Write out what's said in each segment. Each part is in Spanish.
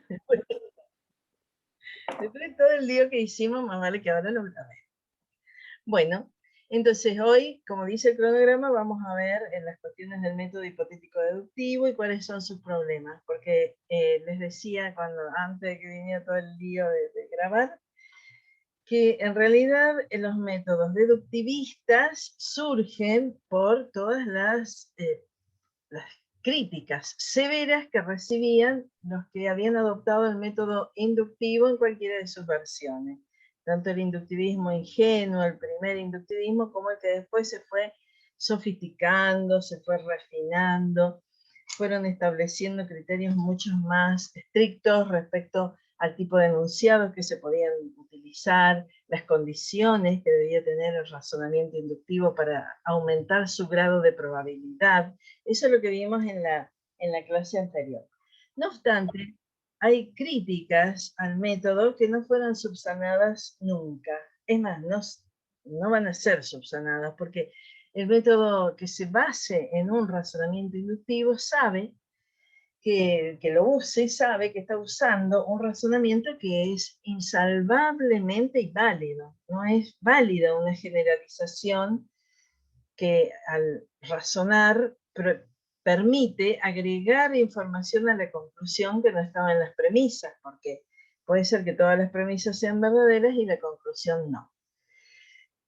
Después, después de todo el lío que hicimos, más vale que ahora lo grabé. Bueno, entonces hoy, como dice el cronograma, vamos a ver las cuestiones del método hipotético deductivo y cuáles son sus problemas, porque les decía antes de que viniera todo el lío de grabar, que en realidad los métodos deductivistas surgen por todas las críticas severas que recibían los que habían adoptado el método inductivo en cualquiera de sus versiones. Tanto el inductivismo ingenuo, el primer inductivismo, como el que después se fue sofisticando, se fue refinando, fueron estableciendo criterios mucho más estrictos respecto al tipo de enunciados que se podían utilizar, las condiciones que debía tener el razonamiento inductivo para aumentar su grado de probabilidad. Eso es lo que vimos en la clase anterior. No obstante, hay críticas al método que no fueron subsanadas nunca. Es más, no van a ser subsanadas porque el método que se base en un razonamiento inductivo sabe que lo use, sabe que está usando un razonamiento que es insalvablemente inválido. No es válida una generalización que al razonar permite agregar información a la conclusión que no estaba en las premisas, porque puede ser que todas las premisas sean verdaderas y la conclusión no.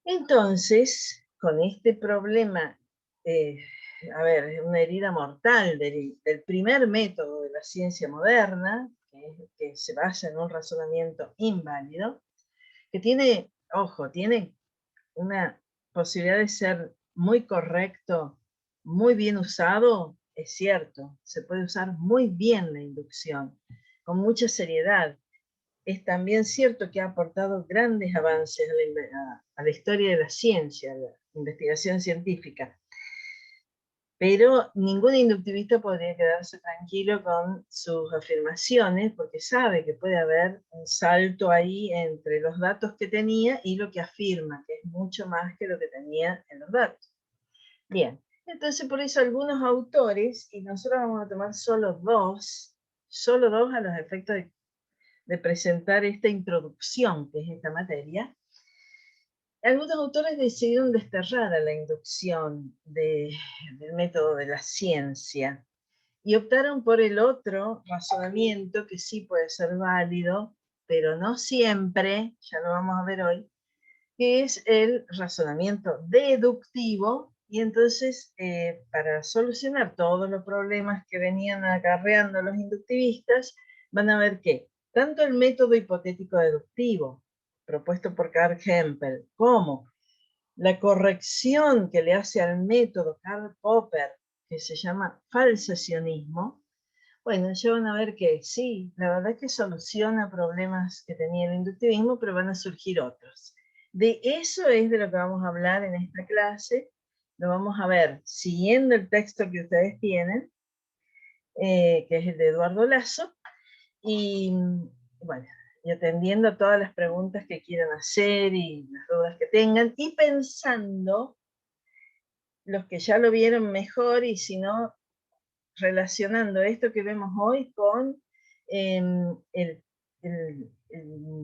Entonces, con este problema, a ver, es una herida mortal del primer método de la ciencia moderna, que se basa en un razonamiento inválido, que tiene, ojo, tiene una posibilidad de ser muy correcto, muy bien usado, es cierto, se puede usar muy bien la inducción, con mucha seriedad. Es también cierto que ha aportado grandes avances a la historia de la ciencia, a la investigación científica, pero ningún inductivista podría quedarse tranquilo con sus afirmaciones porque sabe que puede haber un salto ahí entre los datos que tenía y lo que afirma, que es mucho más que lo que tenía en los datos. Bien, entonces por eso algunos autores, y nosotros vamos a tomar solo dos a los efectos de presentar esta introducción, que es esta materia, algunos autores decidieron desterrar a la inducción del método de la ciencia y optaron por el otro razonamiento que sí puede ser válido, pero no siempre, ya lo vamos a ver hoy, que es el razonamiento deductivo. Y entonces, para solucionar todos los problemas que venían acarreando los inductivistas, van a ver que tanto el método hipotético deductivo propuesto por Karl Hempel, como la corrección que le hace al método Karl Popper, que se llama falsacionismo, bueno, ya van a ver que sí, la verdad es que soluciona problemas que tenía el inductivismo, pero van a surgir otros. De eso es de lo que vamos a hablar en esta clase. Lo vamos a ver siguiendo el texto que ustedes tienen, que es el de Eduardo Lazo, y bueno, y atendiendo a todas las preguntas que quieran hacer y las dudas que tengan, y pensando los que ya lo vieron mejor, y si no, relacionando esto que vemos hoy con el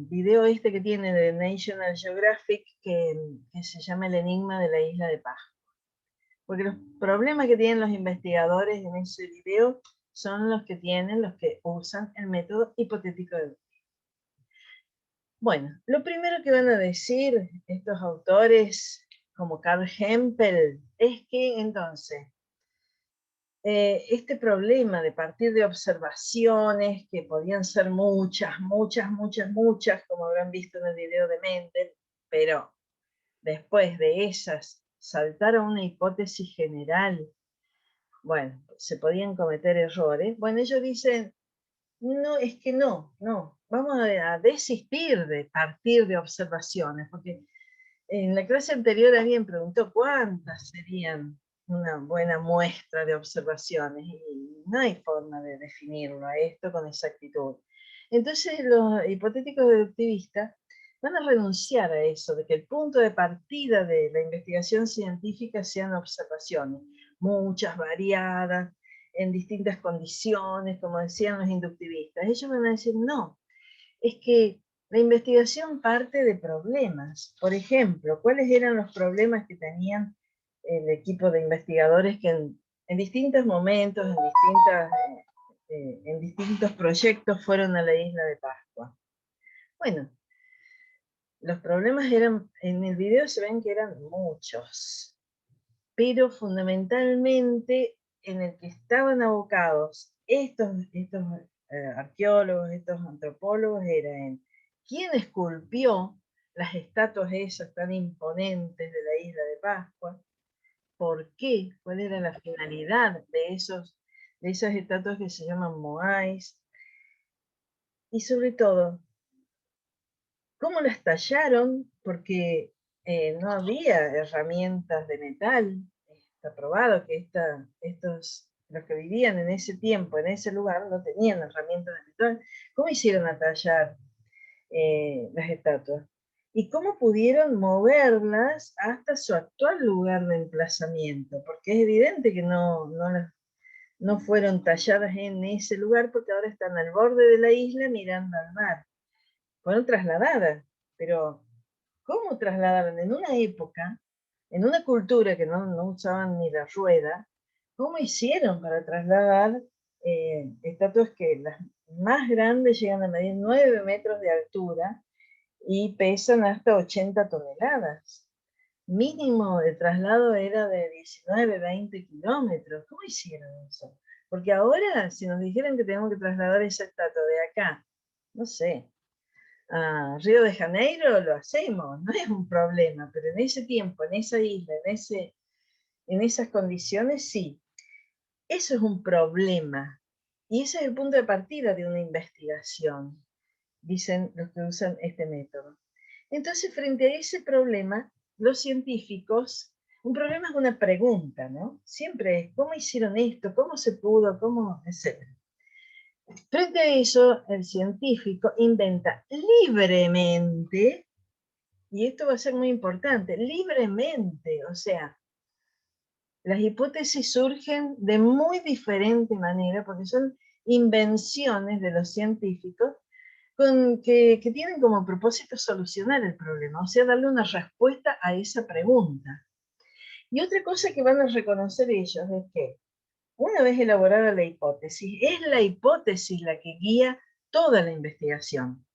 video este que tiene de National Geographic, que se llama El enigma de la isla de Pascua. Porque los problemas que tienen los investigadores en ese video son los que tienen los que usan el método hipotético deductivo. Bueno, lo primero que van a decir estos autores, como Karl Hempel, es que entonces este problema de partir de observaciones, que podían ser muchas, como habrán visto en el video de Mendel, pero después de esas saltar a una hipótesis general, bueno, se podían cometer errores. Bueno, ellos dicen, no, es que no, vamos a desistir de partir de observaciones, porque en la clase anterior alguien preguntó cuántas serían una buena muestra de observaciones y no hay forma de definirlo a esto con exactitud. Entonces los hipotéticos deductivistas van a renunciar a eso, de que el punto de partida de la investigación científica sean observaciones, muchas, variadas, en distintas condiciones, como decían los inductivistas. Ellos van a decir, no, es que la investigación parte de problemas. Por ejemplo, ¿cuáles eran los problemas que tenían el equipo de investigadores que en distintos momentos, en distintos proyectos fueron a la isla de Pascua? Bueno, los problemas eran, en el video se ven que eran muchos, pero fundamentalmente en el que estaban abocados estos arqueólogos, estos antropólogos, era en quién esculpió las estatuas esas tan imponentes de la isla de Pascua, por qué, cuál era la finalidad de esas estatuas que se llaman moais, y sobre todo, cómo las tallaron, porque no había herramientas de metal. Está probado que los que vivían en ese tiempo, en ese lugar, no tenían herramientas de metal. ¿Cómo hicieron a tallar las estatuas? ¿Y cómo pudieron moverlas hasta su actual lugar de emplazamiento? Porque es evidente que no fueron talladas en ese lugar, porque ahora están al borde de la isla mirando al mar. Fueron trasladadas, pero ¿cómo trasladaron en una época, en una cultura que no usaban ni la rueda? ¿Cómo hicieron para trasladar estatuas que las más grandes llegan a medir 9 metros de altura y pesan hasta 80 toneladas? Mínimo de traslado era de 19, 20 kilómetros. ¿Cómo hicieron eso? Porque ahora, si nos dijeran que tenemos que trasladar esa estatua de acá, no sé, a Río de Janeiro, lo hacemos, no es un problema, pero en ese tiempo, en esa isla, en esas condiciones, sí. Eso es un problema. Y ese es el punto de partida de una investigación, dicen los que usan este método. Entonces, frente a ese problema, los científicos, un problema es una pregunta, ¿no? Siempre es, ¿cómo hicieron esto? ¿Cómo se pudo? ¿Cómo? Etcétera. Frente a eso, el científico inventa libremente, y esto va a ser muy importante, libremente, o sea, las hipótesis surgen de muy diferente manera, porque son invenciones de los científicos que tienen como propósito solucionar el problema, o sea, darle una respuesta a esa pregunta. Y otra cosa que van a reconocer ellos es que una vez elaborada la hipótesis, es la hipótesis la que guía toda la investigación,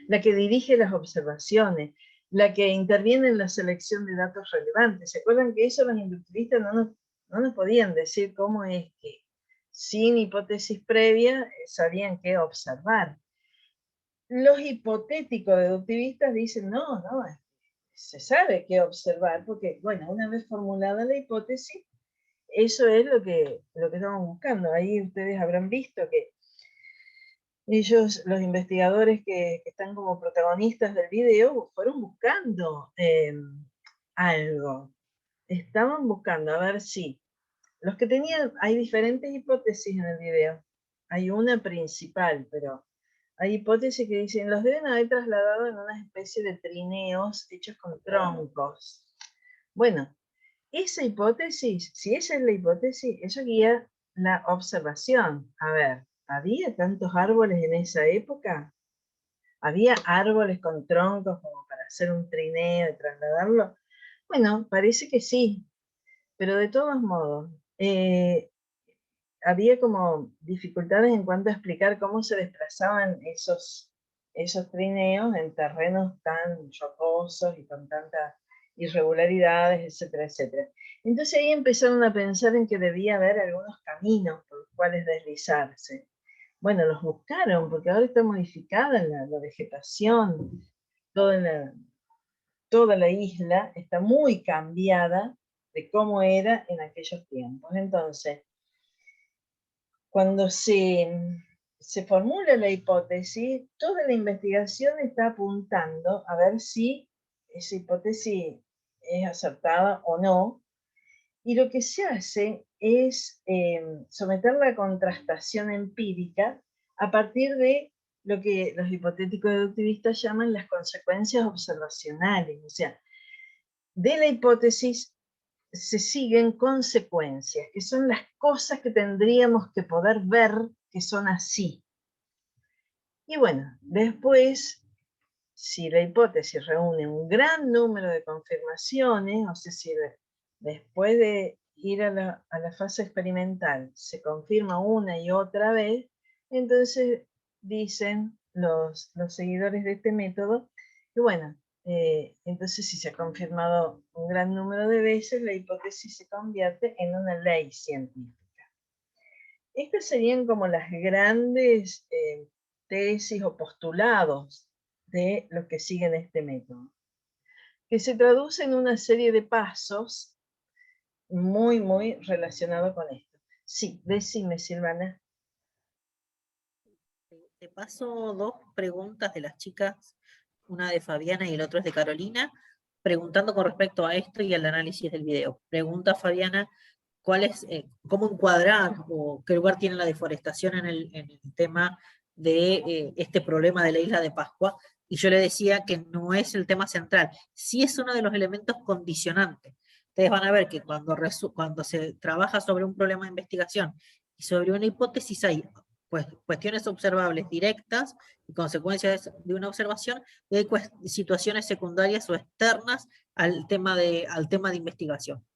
la que dirige las observaciones, la que interviene en la selección de datos relevantes. ¿Se acuerdan que eso los inductivistas no nos podían decir cómo es que sin hipótesis previa sabían qué observar? Los hipotéticos deductivistas dicen, no, se sabe qué observar, porque, bueno, una vez formulada la hipótesis, eso es lo que estamos buscando. Ahí ustedes habrán visto que ellos, los investigadores que están como protagonistas del video, fueron buscando algo. Estaban buscando a ver si los que tenían, hay diferentes hipótesis en el video. Hay una principal, pero hay hipótesis que dicen, los deben haber trasladado en una especie de trineos hechos con troncos. Bueno, esa hipótesis, si esa es la hipótesis, eso guía la observación. A ver, ¿había tantos árboles en esa época? ¿Había árboles con troncos como para hacer un trineo y trasladarlo? Bueno, parece que sí, pero de todos modos, había como dificultades en cuanto a explicar cómo se desplazaban esos trineos en terrenos tan rocosos y con tantas irregularidades, etcétera, etcétera. Entonces ahí empezaron a pensar en que debía haber algunos caminos por los cuales deslizarse. Bueno, los buscaron, porque ahora está modificada la vegetación, toda la isla está muy cambiada de cómo era en aquellos tiempos. Entonces, cuando se formula la hipótesis, toda la investigación está apuntando a ver si esa hipótesis es acertada o no, y lo que se hace es someterla a contrastación empírica a partir de lo que los hipotéticos deductivistas llaman las consecuencias observacionales, o sea, de la hipótesis se siguen consecuencias, que son las cosas que tendríamos que poder ver que son así. Y bueno, después, si la hipótesis reúne un gran número de confirmaciones, o sea, si después de ir a la fase experimental se confirma una y otra vez, entonces dicen los seguidores de este método que bueno, entonces si se ha confirmado un gran número de veces, la hipótesis se convierte en una ley científica. Estas serían como las grandes tesis o postulados de los que siguen este método, que se traduce en una serie de pasos muy relacionados con esto. Sí, decime, Silvana. Te paso dos preguntas de las chicas, una de Fabiana y el otro es de Carolina, preguntando con respecto a esto y al análisis del video. Pregunta Fabiana, ¿cómo encuadrar o qué lugar tiene la deforestación en el tema de este problema de la isla de Pascua? Y yo le decía que no es el tema central, sí es uno de los elementos condicionantes. Ustedes van a ver que cuando se trabaja sobre un problema de investigación y sobre una hipótesis hay pues, cuestiones observables directas y consecuencias de una observación, y hay situaciones secundarias o externas al tema de investigación.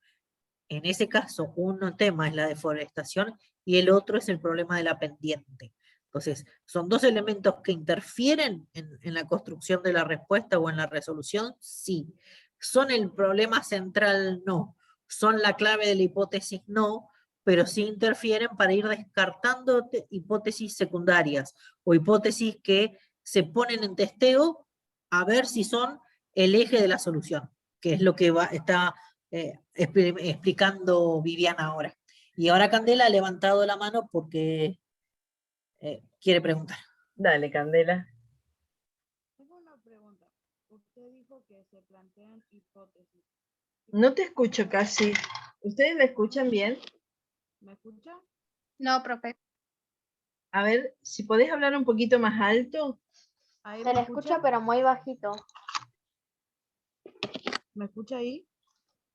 En ese caso, un tema es la deforestación y el otro es el problema de la pendiente. Entonces, son dos elementos que interfieren en la construcción de la respuesta o en la resolución, sí. ¿Son el problema central? No. ¿Son la clave de la hipótesis? No, pero sí interfieren para ir descartando hipótesis secundarias o hipótesis que se ponen en testeo a ver si son el eje de la solución, que es lo que está explicando Viviana ahora. Y ahora Candela ha levantado la mano porque quiere preguntar. Dale, Candela. Tengo una pregunta. Usted dijo que se plantean hipótesis. No te escucho casi. ¿Ustedes me escuchan bien? ¿Me escucha? No, profe. A ver, si podés hablar un poquito más alto. ¿Ahí Se me le escucha? escucha, pero muy bajito. ¿Me escucha ahí?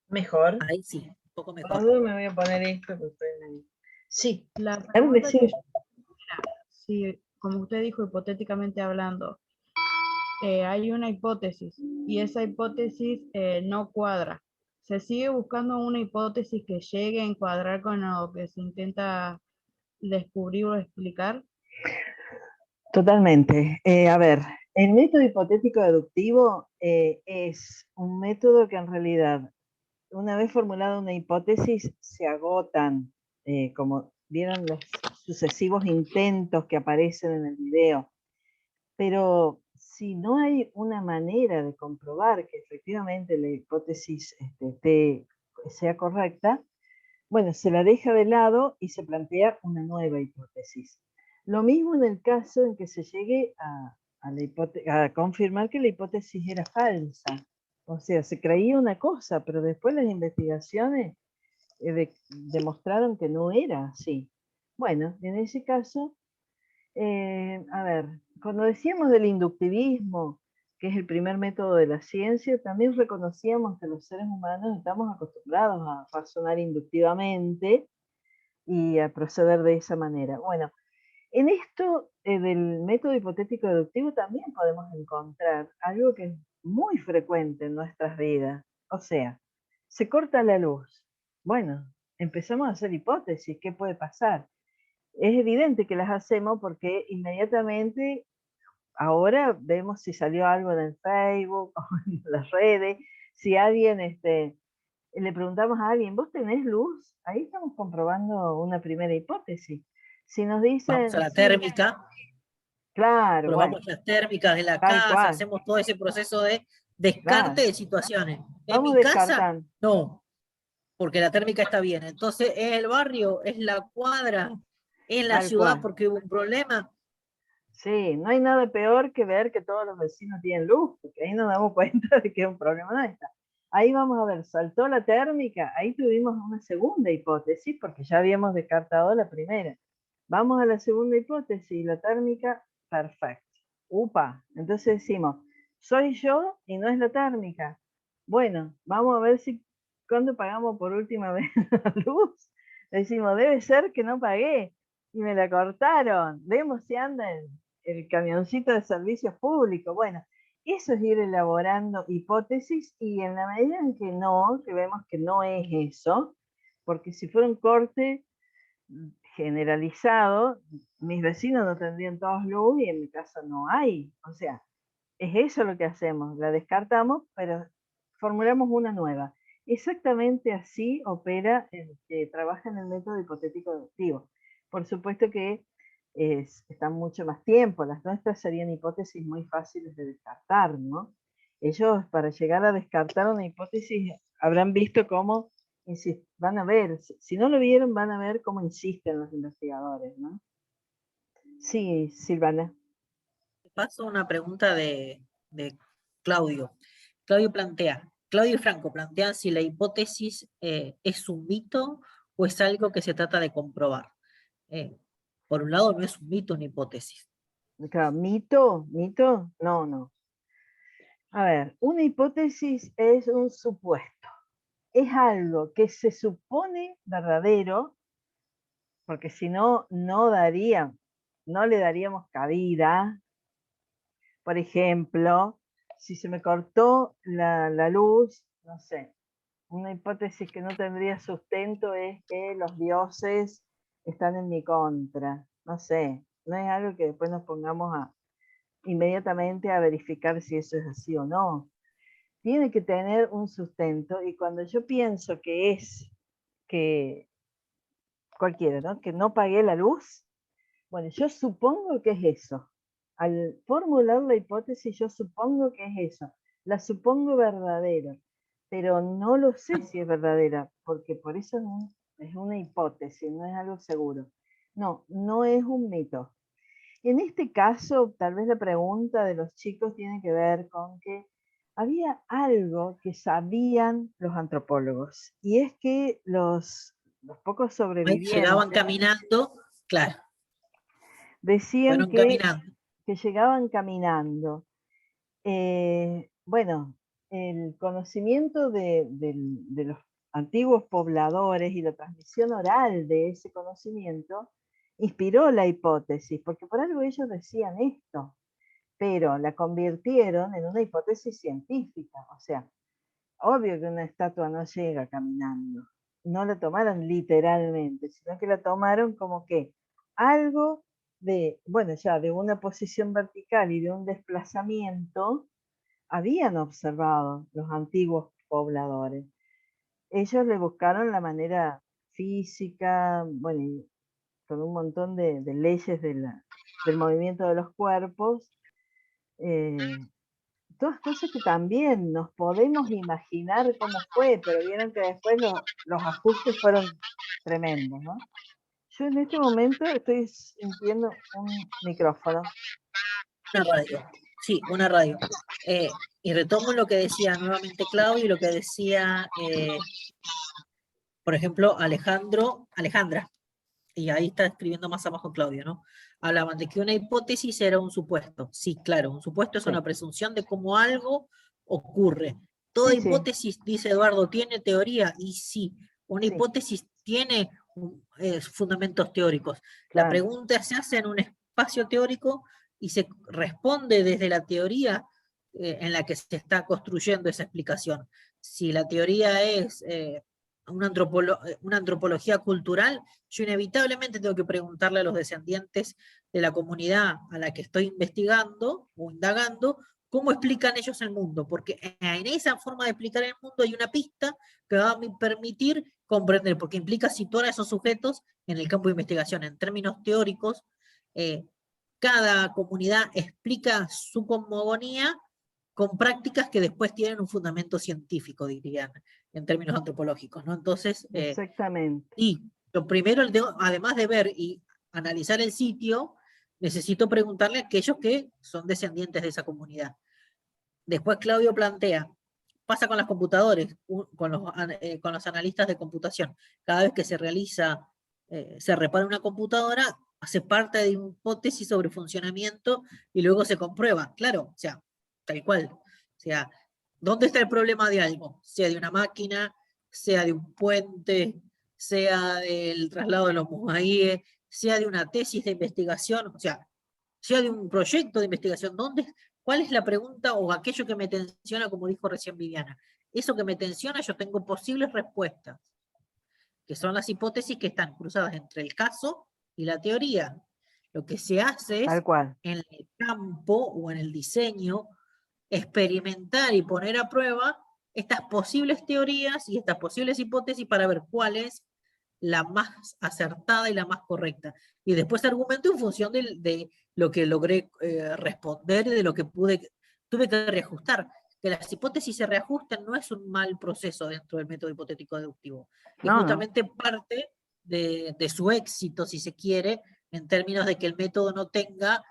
Mejor. Ahí sí, un poco Por mejor. la duda me voy a poner esto. Porque estoy en... Sí. La A ver, pregunta decime. que era, si, como usted dijo, hipotéticamente hablando, hay una hipótesis y esa hipótesis no cuadra. ¿Se sigue buscando una hipótesis que llegue a encuadrar con lo que se intenta descubrir o explicar? Totalmente. A ver, el método hipotético deductivo es un método que en realidad, una vez formulada una hipótesis, se agotan, como vieron los sucesivos intentos que aparecen en el video. Pero si no hay una manera de comprobar que efectivamente la hipótesis sea correcta, bueno, se la deja de lado y se plantea una nueva hipótesis. Lo mismo en el caso en que se llegue a confirmar que la hipótesis era falsa. O sea, se creía una cosa, pero después las investigaciones demostraron que no era así. Bueno, en ese caso, a ver, cuando decíamos del inductivismo, que es el primer método de la ciencia, también reconocíamos que los seres humanos estamos acostumbrados a razonar inductivamente y a proceder de esa manera. Bueno, en esto del método hipotético deductivo también podemos encontrar algo que es muy frecuente en nuestras vidas. O sea, se corta la luz. Bueno, empezamos a hacer hipótesis, ¿qué puede pasar? Es evidente que las hacemos porque inmediatamente ahora vemos si salió algo en el Facebook o en las redes, si alguien, le preguntamos a alguien, ¿vos tenés luz? Ahí estamos comprobando una primera hipótesis. Si nos Vamos dicen, a la sí, térmica, claro, bueno, probamos las térmicas de la tal casa, cual, hacemos todo ese proceso de descarte claro, de situaciones. En vamos mi casa, descartando, no, porque la térmica está bien. Entonces, ¿es el barrio? ¿Es la cuadra? ¿Es la tal ciudad cual. porque hubo un problema? Sí, no hay nada peor que ver que todos los vecinos tienen luz, porque ahí nos damos cuenta de que un problema no está. Ahí vamos a ver, saltó la térmica, ahí tuvimos una segunda hipótesis, porque ya habíamos descartado la primera. Vamos a la segunda hipótesis, la térmica, perfecto. Upa, entonces decimos, soy yo y no es la térmica. Bueno, vamos a ver si ¿cuándo pagamos por última vez la luz? Decimos, debe ser que no pagué y me la cortaron. Vemos si anda el camioncito de servicios públicos. Bueno, eso es ir elaborando hipótesis y en la medida en que no, que vemos que no es eso, porque si fuera un corte generalizado, mis vecinos no tendrían todos luz y en mi casa no hay. O sea, es eso lo que hacemos, la descartamos, pero formulamos una nueva. Exactamente así opera el que trabaja en el método hipotético deductivo. Por supuesto que están mucho más tiempo, las nuestras serían hipótesis muy fáciles de descartar, ¿no? Ellos, para llegar a descartar una hipótesis, habrán visto cómo, van a ver, si no lo vieron, van a ver cómo insisten los investigadores, ¿no? Sí, Silvana. Paso una pregunta de Claudio. Claudio y Franco plantean si la hipótesis es un mito o es algo que se trata de comprobar. Por un lado, no es un mito una hipótesis. Claro, mito, no. A ver, una hipótesis es un supuesto. Es algo que se supone verdadero, porque si no, no le daríamos cabida. Por ejemplo, si se me cortó la luz, no sé, una hipótesis que no tendría sustento es que los dioses están en mi contra. No sé, no es algo que después nos pongamos inmediatamente a verificar si eso es así o no. Tiene que tener un sustento y cuando yo pienso que es que cualquiera, ¿no? Que no pagué la luz, bueno, yo supongo que es eso. Al formular la hipótesis, yo supongo que es eso. La supongo verdadera, pero no lo sé si es verdadera, porque por eso es una hipótesis, no es algo seguro. No, no es un mito. En este caso, tal vez la pregunta de los chicos tiene que ver con que había algo que sabían los antropólogos, y es que los pocos sobrevivientes Llegaban caminando, claro. decían Fueron caminando. que llegaban caminando. Bueno, el conocimiento de los antiguos pobladores y la transmisión oral de ese conocimiento inspiró la hipótesis, porque por algo ellos decían esto, pero la convirtieron en una hipótesis científica. O sea, obvio que una estatua no llega caminando, no la tomaron literalmente, sino que la tomaron como que algo de, bueno, ya de una posición vertical y de un desplazamiento habían observado los antiguos pobladores. Ellos le buscaron la manera física, bueno, y con un montón de leyes del movimiento de los cuerpos, todas cosas que también nos podemos imaginar cómo fue, pero vieron que después los ajustes fueron tremendos, ¿no? Yo en este momento estoy sintiendo un micrófono. Una radio, sí, una radio. Y retomo lo que decía nuevamente Claudio y lo que decía, por ejemplo, Alejandra, y ahí está escribiendo más abajo Claudio, ¿no? Hablaban de que una hipótesis era un supuesto. Sí, claro, un supuesto es una presunción de cómo algo ocurre. Toda hipótesis, dice Eduardo, tiene teoría, y sí, una hipótesis tiene fundamentos teóricos. Claro. La pregunta se hace en un espacio teórico y se responde desde la teoría en la que se está construyendo esa explicación. Si la teoría es una antropología cultural, yo inevitablemente tengo que preguntarle a los descendientes de la comunidad a la que estoy investigando o indagando cómo explican ellos el mundo, porque en esa forma de explicar el mundo hay una pista que va a permitir comprender, porque implica situar a esos sujetos en el campo de investigación. En términos teóricos, cada comunidad explica su cosmogonía con prácticas que después tienen un fundamento científico, dirían, en términos antropológicos, ¿no? Entonces, exactamente. Y lo primero, además de ver y analizar el sitio, necesito preguntarle a aquellos que son descendientes de esa comunidad. Después Claudio plantea, pasa con los computadores, con los analistas de computación. Cada vez que se realiza, se repara una computadora, hace parte de una hipótesis sobre funcionamiento y luego se comprueba. Claro, o sea, tal cual. O sea, ¿dónde está el problema de algo? Sea de una máquina, sea de un puente, sea del traslado de los mosaices, sea de una tesis de investigación, o sea de un proyecto de investigación. ¿Cuál es la pregunta o aquello que me tensiona, como dijo recién Viviana? Eso que me tensiona, yo tengo posibles respuestas, que son las hipótesis que están cruzadas entre el caso y la teoría. Lo que se hace es, Tal cual. en el campo o en el diseño, experimentar y poner a prueba estas posibles teorías y estas posibles hipótesis para ver cuál es la más acertada y la más correcta. Y después argumento en función de lo que logré responder y de lo que tuve que reajustar. Que las hipótesis se reajusten no es un mal proceso dentro del método hipotético deductivo. Es No, no. justamente parte de su éxito, si se quiere, en términos de que el método no tenga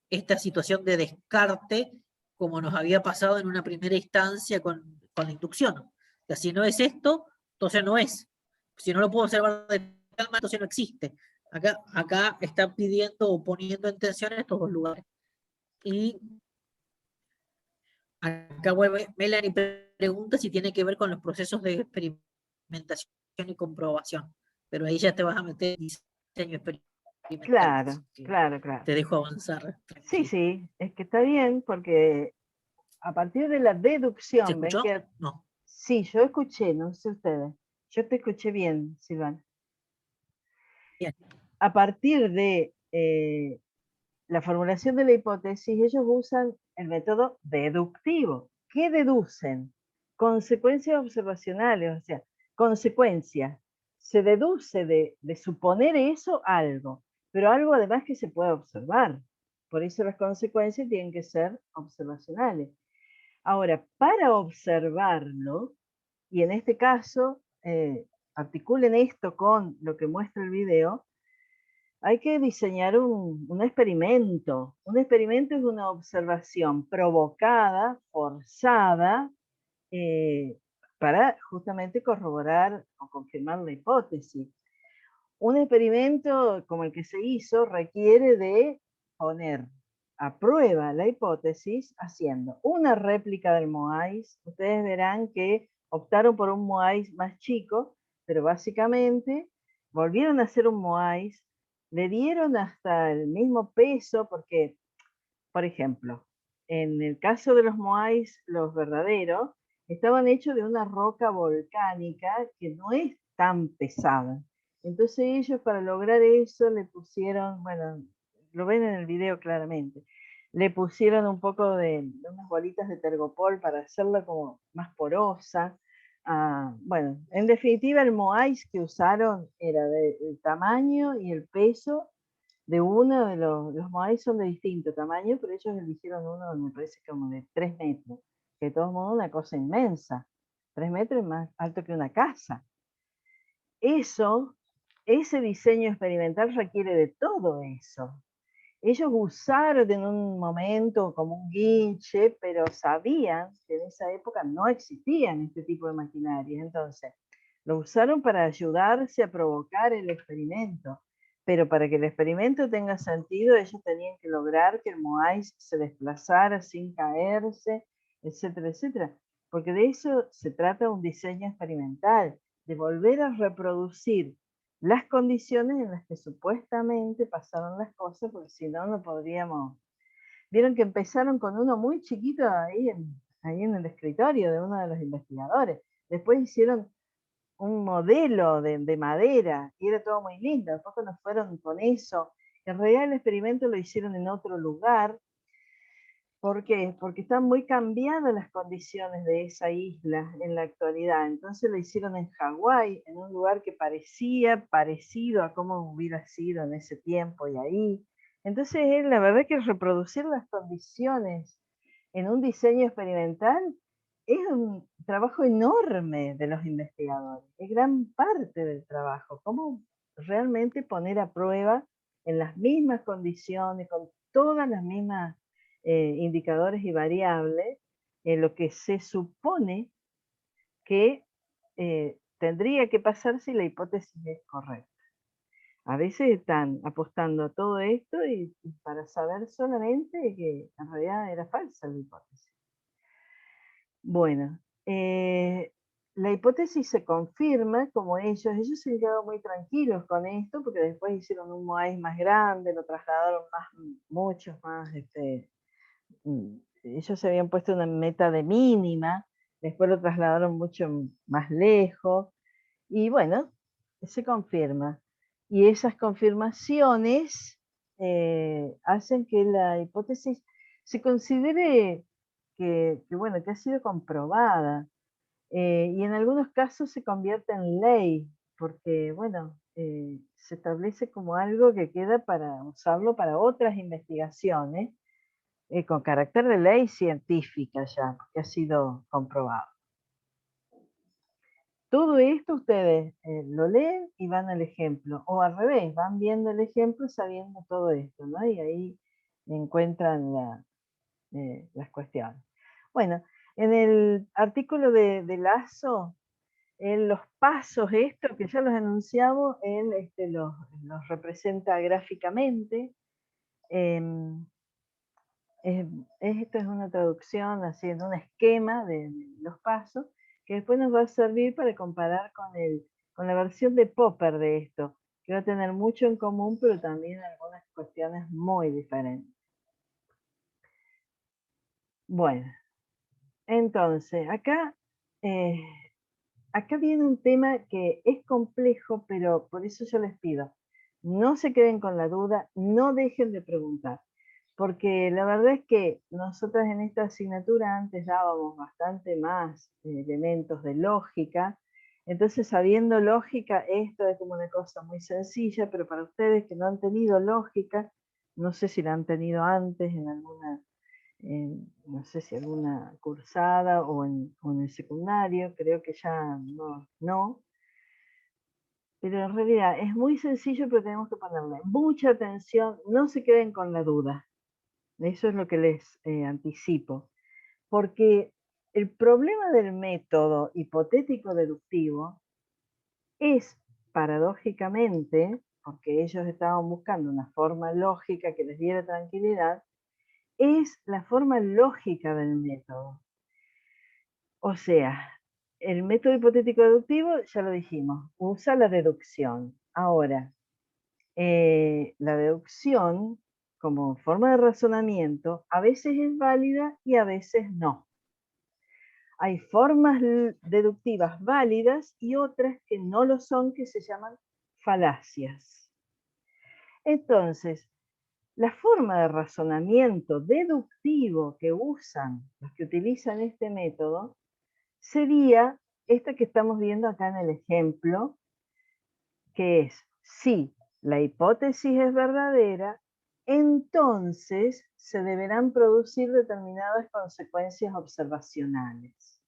esta situación de descarte como nos había pasado en una primera instancia con la inducción. O sea, si no es esto, entonces no es. Si no lo puedo observar de tal manera, entonces no existe. Acá están pidiendo o poniendo en tensión estos dos lugares. Y acá Melanie pregunta si tiene que ver con los procesos de experimentación y comprobación. Pero ahí ya te vas a meter en diseño experimental. Claro, claro, claro. Te dejo avanzar. Sí, Tranquilo. sí, es que está bien porque a partir de la ¿Se deducción, ven escuchó? que No. sí, yo escuché, no sé ustedes, yo te escuché bien, Silvana. Bien. A partir de la formulación de la hipótesis, ellos usan el método deductivo. ¿Qué deducen? Consecuencias observacionales, o sea, consecuencias. Se deduce de suponer eso algo, pero algo además que se puede observar. Por eso las consecuencias tienen que ser observacionales. Ahora, para observarlo, y en este caso, articulen esto con lo que muestra el video, hay que diseñar un experimento. Un experimento es una observación provocada, forzada, eh, para justamente corroborar o confirmar la hipótesis. Un experimento como el que se hizo requiere de poner a prueba la hipótesis haciendo una réplica del MOAIS. Ustedes verán que optaron por un MOAIS más chico, pero básicamente volvieron a hacer un MOAIS, le dieron hasta el mismo peso porque, por ejemplo, en el caso de los MOAIS, los verdaderos, estaban hechos de una roca volcánica que no es tan pesada. Entonces ellos para lograr eso le pusieron, bueno, lo ven en el video claramente, le pusieron un poco de unas bolitas de tergopol para hacerla como más porosa. Bueno, en definitiva el MOAIS que usaron era del tamaño y el peso de uno de los Moai son de distinto tamaño, pero ellos eligieron uno, me parece como de 3 metros, que de todos modos una cosa inmensa. 3 metros es más alto que una casa. Ese diseño experimental requiere de todo eso. Ellos usaron en un momento como un guinche, pero sabían que en esa época no existían este tipo de maquinarias. Entonces, lo usaron para ayudarse a provocar el experimento. Pero para que el experimento tenga sentido, ellos tenían que lograr que el MOAIS se desplazara sin caerse, etcétera, etcétera. Porque de eso se trata un diseño experimental, de volver a reproducir las condiciones en las que supuestamente pasaron las cosas, porque si no, no podríamos. Vieron que empezaron con uno muy chiquito ahí en el escritorio de uno de los investigadores. Después hicieron un modelo de madera y era todo muy lindo. Después cuando fueron con eso, en realidad el experimento lo hicieron en otro lugar. ¿Por qué? Porque están muy cambiadas las condiciones de esa isla en la actualidad. Entonces lo hicieron en Hawái, en un lugar que parecía parecido a cómo hubiera sido en ese tiempo y ahí. Entonces, la verdad que reproducir las condiciones en un diseño experimental es un trabajo enorme de los investigadores. Es gran parte del trabajo. Cómo realmente poner a prueba en las mismas condiciones, con todas las mismas indicadores y variables, lo que se supone que tendría que pasar si la hipótesis es correcta. A veces están apostando a todo esto y para saber solamente que en realidad era falsa la hipótesis. Bueno, la hipótesis se confirma como ellos se quedaron muy tranquilos con esto, porque después hicieron un MOAIS más grande, lo trasladaron muchos más, ellos se habían puesto una meta de mínima, después lo trasladaron mucho más lejos, y bueno, se confirma. Y esas confirmaciones hacen que la hipótesis se considere bueno, que ha sido comprobada. Y en algunos casos se convierte en ley, porque, bueno, se establece como algo que queda para usarlo para otras investigaciones, con carácter de ley científica ya, porque ha sido comprobado. Todo esto ustedes lo leen y van al ejemplo, o al revés, van viendo el ejemplo sabiendo todo esto, ¿no? Y ahí encuentran las cuestiones. Bueno, en el artículo de Lazo, los pasos, esto que ya los enunciamos, él los representa gráficamente. Esto es una traducción, así en un esquema de los pasos, que después nos va a servir para comparar con la versión de Popper de esto, que va a tener mucho en común, pero también algunas cuestiones muy diferentes. Bueno, entonces, acá viene un tema que es complejo, pero por eso yo les pido, no se queden con la duda, no dejen de preguntar, porque la verdad es que nosotras en esta asignatura antes dábamos bastante más elementos de lógica, entonces sabiendo lógica, esto es como una cosa muy sencilla, pero para ustedes que no han tenido lógica, no sé si la han tenido antes en alguna no sé si alguna cursada o en el secundario, creo que ya no, pero en realidad es muy sencillo, pero tenemos que ponerle mucha atención, no se queden con la duda, eso es lo que les anticipo, porque el problema del método hipotético deductivo es, paradójicamente, porque ellos estaban buscando una forma lógica que les diera tranquilidad, es la forma lógica del método. O sea, el método hipotético deductivo, ya lo dijimos, usa la deducción. Ahora, la deducción como forma de razonamiento a veces es válida y a veces no. Hay formas deductivas válidas y otras que no lo son, que se llaman falacias. Entonces, la forma de razonamiento deductivo que usan los que utilizan este método sería esta que estamos viendo acá en el ejemplo, que es, si la hipótesis es verdadera, entonces se deberán producir determinadas consecuencias observacionales.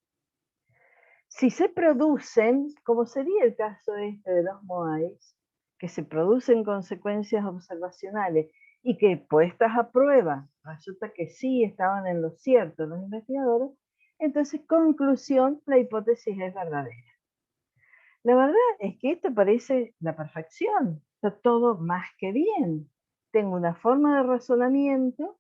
Si se producen, como sería el caso de los MOAIS, que se producen consecuencias observacionales y que puestas a prueba resulta que sí estaban en lo cierto los investigadores, entonces, conclusión, la hipótesis es verdadera. La verdad es que esto parece la perfección, está todo más que bien. Tengo una forma de razonamiento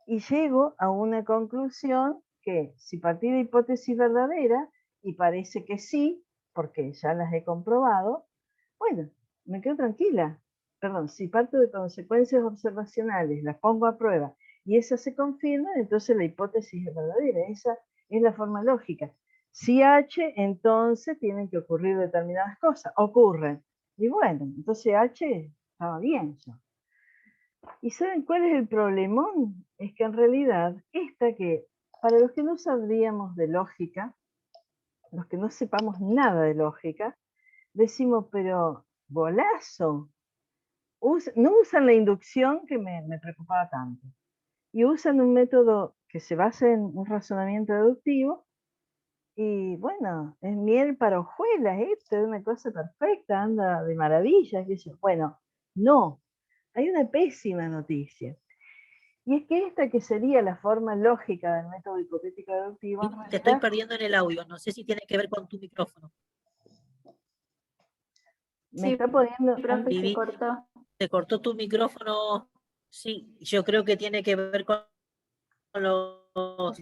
y llego a una conclusión que, si partí de hipótesis verdadera, y parece que sí, porque ya las he comprobado, bueno, me quedo tranquila. Perdón, si parto de consecuencias observacionales, las pongo a prueba y esas se confirman, entonces la hipótesis es verdadera. Esa es la forma lógica. Si H, entonces tienen que ocurrir determinadas cosas. Ocurren. Y bueno, entonces H estaba bien ya. ¿Y saben cuál es el problemón? Es que en realidad, esta que, para los que no sabríamos de lógica, los que no sepamos nada de lógica, decimos, pero golazo, no usan la inducción que me preocupaba tanto, y usan un método que se basa en un razonamiento deductivo, y bueno, es miel para hojuelas, esto es una cosa perfecta, anda de maravilla, que yo, bueno, no, hay una pésima noticia. Y es que esta que sería la forma lógica del método hipotético deductivo, Te estoy perdiendo en el audio, no sé si tiene que ver con tu micrófono. me está poniendo... profe, Vivi, se cortó. te cortó tu micrófono, sí, yo creo que tiene que ver con los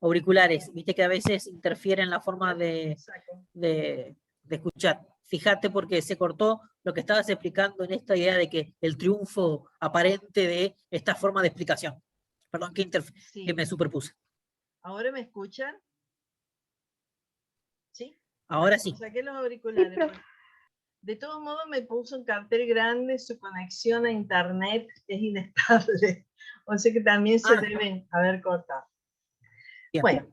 auriculares, viste que a veces interfieren la forma Saco. de escuchar. Fíjate porque se cortó lo que estabas explicando en esta idea de que el triunfo aparente de esta forma de explicación. Perdón que Sí. me superpuse. ¿Ahora me escuchan? ¿Sí? Ahora sí. Saqué los auriculares. profe. De todos modos me puso un cartel grande, su conexión a internet es inestable. O sea que también se deben haber cortado. Bien. Bueno,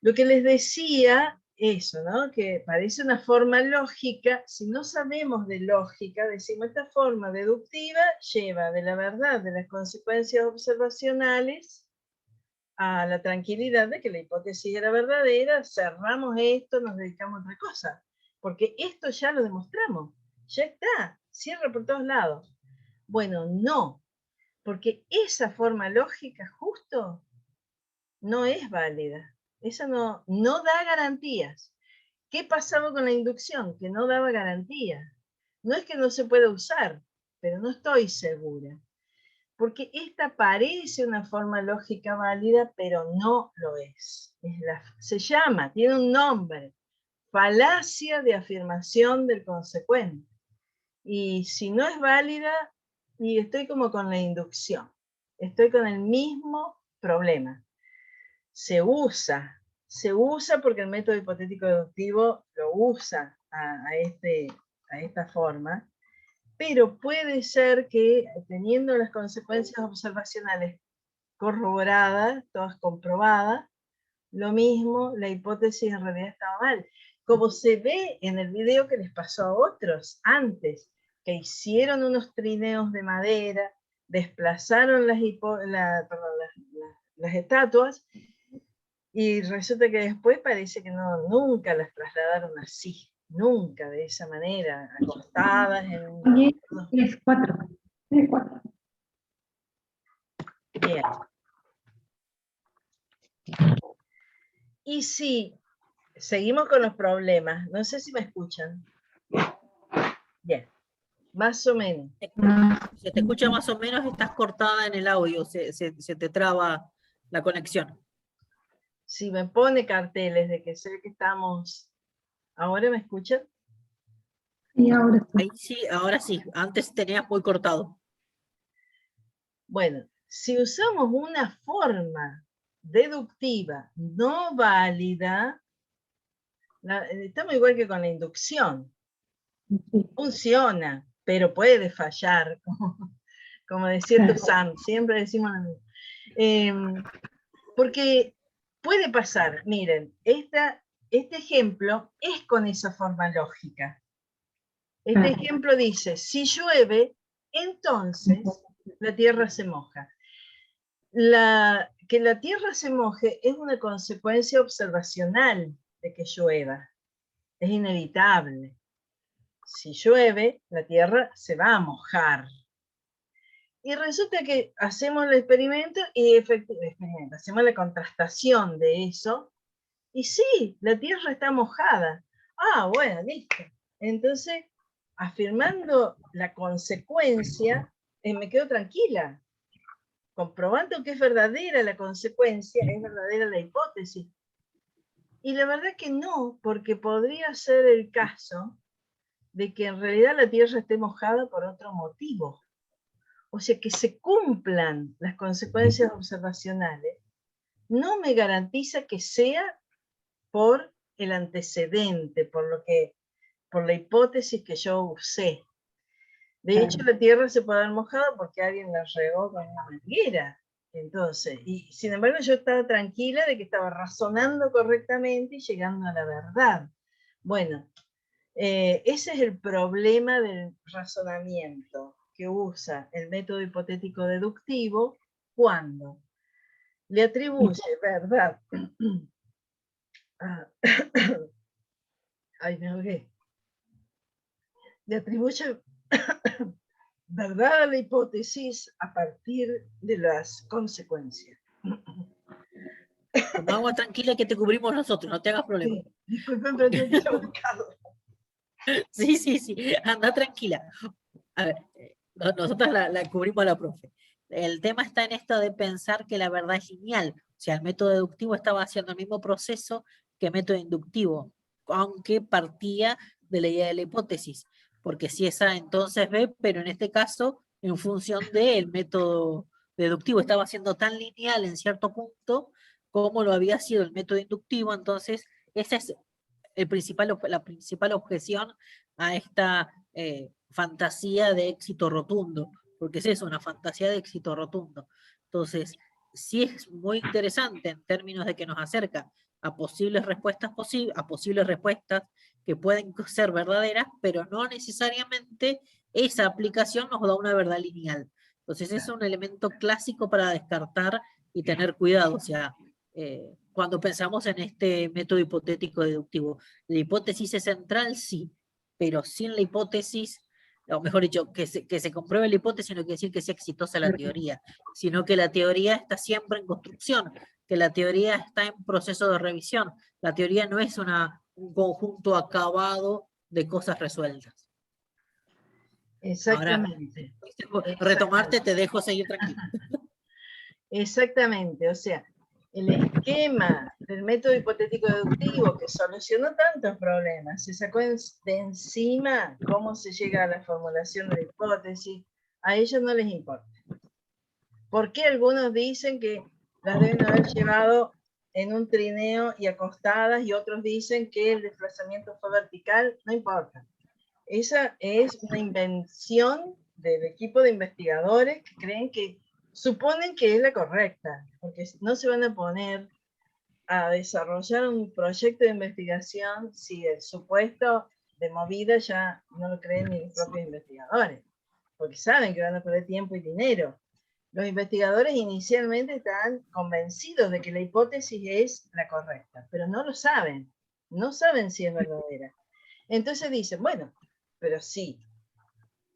lo que les decía, eso, ¿no? Que parece una forma lógica. Si no sabemos de lógica, decimos esta forma deductiva lleva de la verdad de las consecuencias observacionales a la tranquilidad de que la hipótesis era verdadera, cerramos esto, nos dedicamos a otra cosa. Porque esto ya lo demostramos, ya está, cierra por todos lados. Bueno, no, porque esa forma lógica justo no es válida. Esa no da garantías. ¿Qué pasaba con la inducción? Que no daba garantías. No es que no se pueda usar, pero no estoy segura. Porque esta parece una forma lógica válida, pero no lo es. Se llama, tiene un nombre, falacia de afirmación del consecuente. Y si no es válida, y estoy como con la inducción, estoy con el mismo problema. Se usa porque el método hipotético deductivo lo usa a esta forma, pero puede ser que teniendo las consecuencias observacionales corroboradas, todas comprobadas, lo mismo, la hipótesis en realidad estaba mal. Como se ve en el video que les pasó a otros antes, que hicieron unos trineos de madera, desplazaron las estatuas, y resulta que después parece que nunca las trasladaron así, nunca de esa manera, acostadas en... 4. Bien. Y si seguimos con los problemas, no sé si me escuchan. Bien, más o menos. Se te escucha más o menos, estás cortada en el audio, se te traba la conexión. Si me pone carteles de que sé que estamos... ¿Ahora me escuchan? Y ahora sí. Ahí sí, ahora sí, antes tenías muy cortado. Bueno, si usamos una forma deductiva no válida, estamos igual que con la inducción. Funciona, pero puede fallar, como decía Sam, siempre decimos lo mismo. Porque puede pasar, miren, este ejemplo es con esa forma lógica. Este ejemplo dice, si llueve, entonces la tierra se moja. Que la tierra se moje es una consecuencia observacional de que llueva. Es inevitable. Si llueve, la tierra se va a mojar. Y resulta que hacemos el experimento y hacemos la contrastación de eso. Y sí, la tierra está mojada. Ah, bueno, listo. Entonces, afirmando la consecuencia, me quedo tranquila. Comprobando que es verdadera la consecuencia, es verdadera la hipótesis. Y la verdad que no, porque podría ser el caso de que en realidad la tierra esté mojada por otro motivo. O sea, que se cumplan las consecuencias observacionales, no me garantiza que sea por el antecedente, por la hipótesis que yo usé. De hecho, la tierra se puede haber mojado porque alguien la regó con una manguera. Entonces, y sin embargo yo estaba tranquila de que estaba razonando correctamente y llegando a la verdad. Bueno, ese es el problema del razonamiento que usa el método hipotético deductivo cuando le atribuye verdad. Ay, me ahogué. Le atribuye verdad a la hipótesis a partir de las consecuencias. Toma agua tranquila que te cubrimos nosotros, no te hagas problema. Sí, disculpen, pero tengo que estar ubicado. Sí, anda tranquila. A ver, nosotros la cubrimos a la profe. El tema está en esto de pensar que la verdad es lineal. sea, el método deductivo estaba haciendo el mismo proceso que el método inductivo, aunque partía de la idea de la hipótesis, porque si es A, entonces B, pero en este caso, en función del método deductivo, estaba siendo tan lineal en cierto punto como lo había sido el método inductivo. Entonces esa es la principal objeción a esta fantasía de éxito rotundo, porque es eso, una fantasía de éxito rotundo. Entonces, sí es muy interesante en términos de que nos acerca a posibles respuestas que pueden ser verdaderas, pero no necesariamente esa aplicación nos da una verdad lineal. Entonces, es un elemento clásico para descartar y tener cuidado. O sea, cuando pensamos en este método hipotético deductivo, la hipótesis es central, sí, pero sin la hipótesis, o mejor dicho, que se compruebe la hipótesis no quiere decir que sea exitosa la teoría, sino que la teoría está siempre en construcción, que la teoría está en proceso de revisión. La teoría no es un conjunto acabado de cosas resueltas. Ahora, Exactamente. retomarte, te dejo seguir tranquilo. Exactamente, o sea, el esquema del método hipotético deductivo que solucionó tantos problemas, se sacó de encima cómo se llega a la formulación de la hipótesis, a ellos no les importa. ¿Por qué algunos dicen que las deben haber llevado en un trineo y acostadas, y otros dicen que el desplazamiento fue vertical? No importa. Esa es una invención del equipo de investigadores que creen que suponen que es la correcta, porque no se van a poner a desarrollar un proyecto de investigación si el supuesto de movida ya no lo creen ni los propios investigadores, porque saben que van a perder tiempo y dinero. Los investigadores inicialmente están convencidos de que la hipótesis es la correcta, pero no lo saben, no saben si es verdadera. Entonces dicen, bueno, pero sí,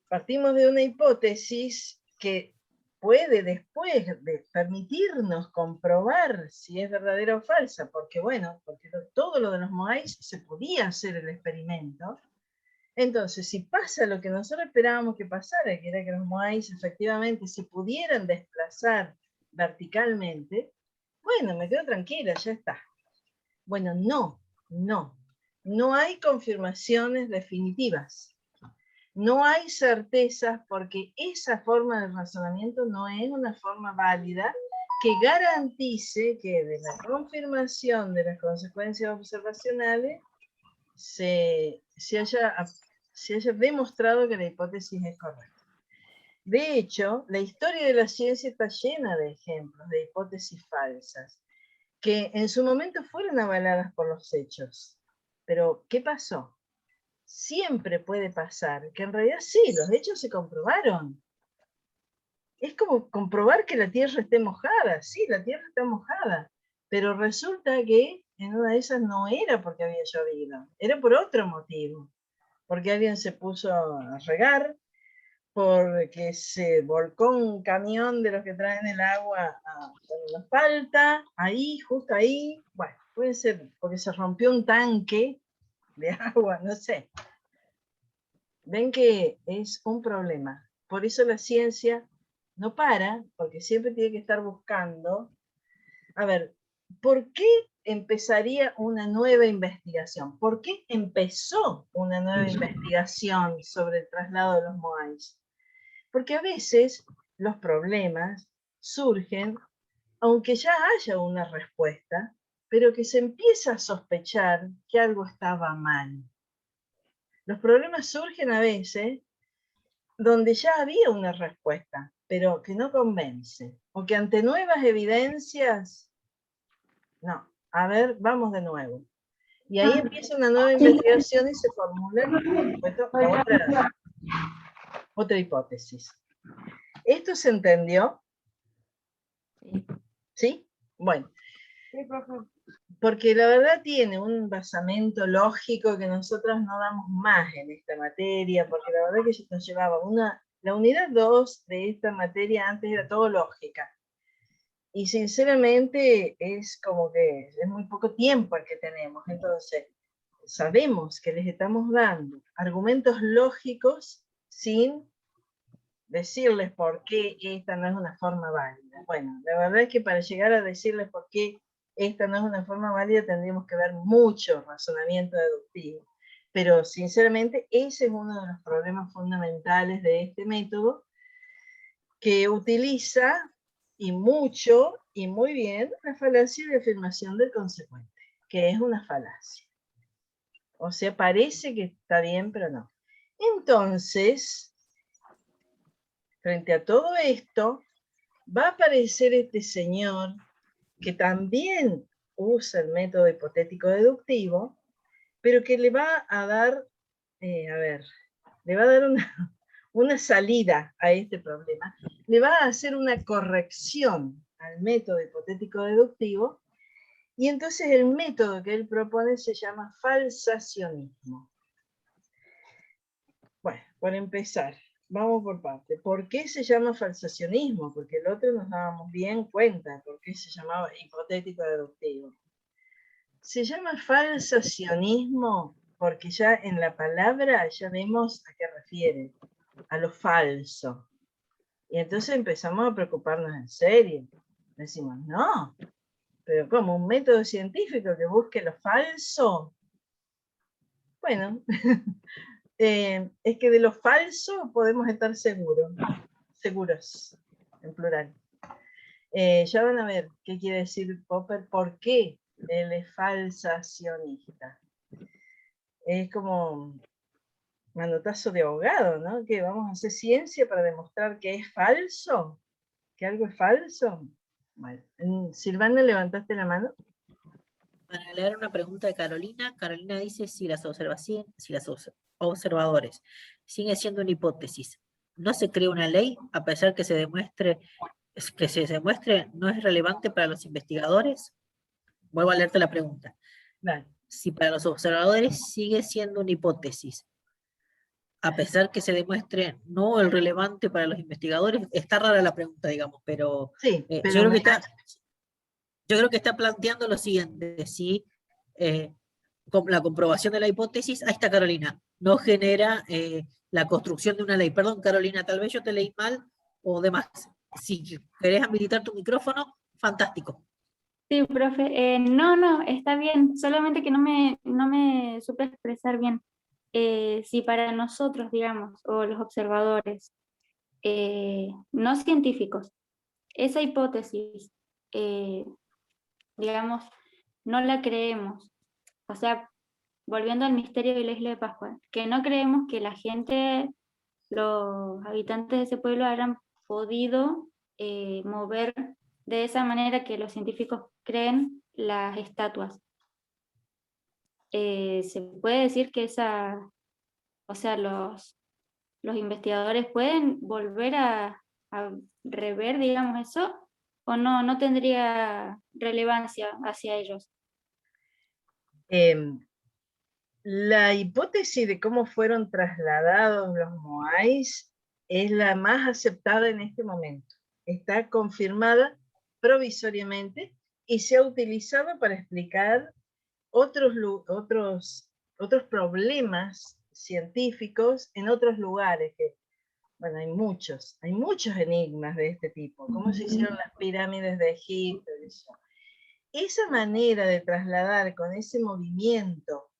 partimos de una hipótesis que puede después de permitirnos comprobar si es verdadera o falsa, porque bueno, porque todo lo de los Moais se podía hacer el experimento. Entonces, si pasa lo que nosotros esperábamos que pasara, que era que los Moais efectivamente se pudieran desplazar verticalmente, bueno, me quedo tranquila, ya está. Bueno, no hay confirmaciones definitivas. No hay certezas porque esa forma de razonamiento no es una forma válida que garantice que de la confirmación de las consecuencias observacionales se haya demostrado que la hipótesis es correcta. De hecho, la historia de la ciencia está llena de ejemplos de hipótesis falsas que en su momento fueron avaladas por los hechos. Pero, ¿qué pasó? Siempre puede pasar que en realidad sí, los hechos se comprobaron. Es como comprobar que la tierra esté mojada. Sí, la tierra está mojada, pero resulta que en una de esas no era porque había llovido, era por otro motivo, porque alguien se puso a regar, porque se volcó un camión de los que traen el agua a la asfalta, ahí, justo ahí, bueno, puede ser porque se rompió un tanque de agua, no sé. Ven que es un problema. Por eso la ciencia no para, porque siempre tiene que estar buscando. A ver, ¿por qué empezaría una nueva investigación? ¿Por qué empezó una nueva investigación sobre el traslado de los Moais? Porque a veces los problemas surgen, aunque ya haya una respuesta, pero que se empieza a sospechar que algo estaba mal. Los problemas surgen a veces donde ya había una respuesta, pero que no convence, o que ante nuevas evidencias, no, a ver, vamos de nuevo. Y ahí empieza una nueva investigación y se formula, por supuesto, otra hipótesis. ¿Esto se entendió? ¿Sí? Bueno. Sí, profe. Porque la verdad tiene un basamento lógico que nosotros no damos más en esta materia, porque la verdad que nos llevaba la unidad 2 de esta materia antes era todo lógica. Y sinceramente es como que es muy poco tiempo el que tenemos. Entonces, sabemos que les estamos dando argumentos lógicos sin decirles por qué esta no es una forma válida. Bueno, la verdad es que para llegar a decirles por qué esta no es una forma válida tendríamos que ver mucho razonamiento deductivo. Pero sinceramente ese es uno de los problemas fundamentales de este método, que utiliza y mucho y muy bien la falacia de afirmación del consecuente, que es una falacia. O sea, parece que está bien, pero no. Entonces, frente a todo esto, va a aparecer este señor que también usa el método hipotético deductivo, pero que le va a dar, le va a dar una salida a este problema, le va a hacer una corrección al método hipotético deductivo, y entonces el método que él propone se llama falsacionismo. Bueno, por empezar, vamos por parte. ¿Por qué se llama falsacionismo? Porque el otro nos dábamos bien cuenta por qué se llamaba hipotético deductivo. Se llama falsacionismo porque ya en la palabra ya vemos a qué refiere, a lo falso. Y entonces empezamos a preocuparnos en serio. Decimos, no, pero ¿cómo? ¿Un método científico que busque lo falso? Bueno, es que de lo falso podemos estar seguros, en plural. Ya van a ver qué quiere decir Popper, por qué él es falsacionista. Es como manotazo de ahogado, ¿no? Que vamos a hacer ciencia para demostrar que es falso, que algo es falso. Bueno, Silvana, ¿levantaste la mano? Para leer una pregunta de Carolina, Carolina dice si los observadores sigue siendo una hipótesis, no se crea una ley a pesar que se demuestre no es relevante para los investigadores. Vuelvo a leerte la pregunta. Vale. Si para los observadores sigue siendo una hipótesis, a pesar que se demuestre no el relevante para los investigadores, está rara la pregunta, digamos, pero, Sí, pero yo creo que está planteando lo siguiente, si con la comprobación de la hipótesis, ahí está Carolina, no genera la construcción de una ley. Perdón, Carolina, tal vez yo te leí mal o demás. Si querés habilitar tu micrófono, fantástico. Sí, profe. No, está bien. Solamente que no me supe expresar bien. Si para nosotros, digamos, o los observadores, no científicos, esa hipótesis, digamos, no la creemos. O sea, volviendo al misterio de la isla de Pascua, que no creemos que la gente, los habitantes de ese pueblo hayan podido mover de esa manera que los científicos creen las estatuas. Se puede decir que o sea, los investigadores pueden volver a rever, digamos, eso, o no tendría relevancia hacia ellos. La hipótesis de cómo fueron trasladados los moais es la más aceptada en este momento. Está confirmada provisoriamente y se ha utilizado para explicar otros problemas científicos en otros lugares. Bueno, hay muchos enigmas de este tipo. ¿Cómo se hicieron las pirámides de Egipto? Esa manera de trasladar con ese movimiento,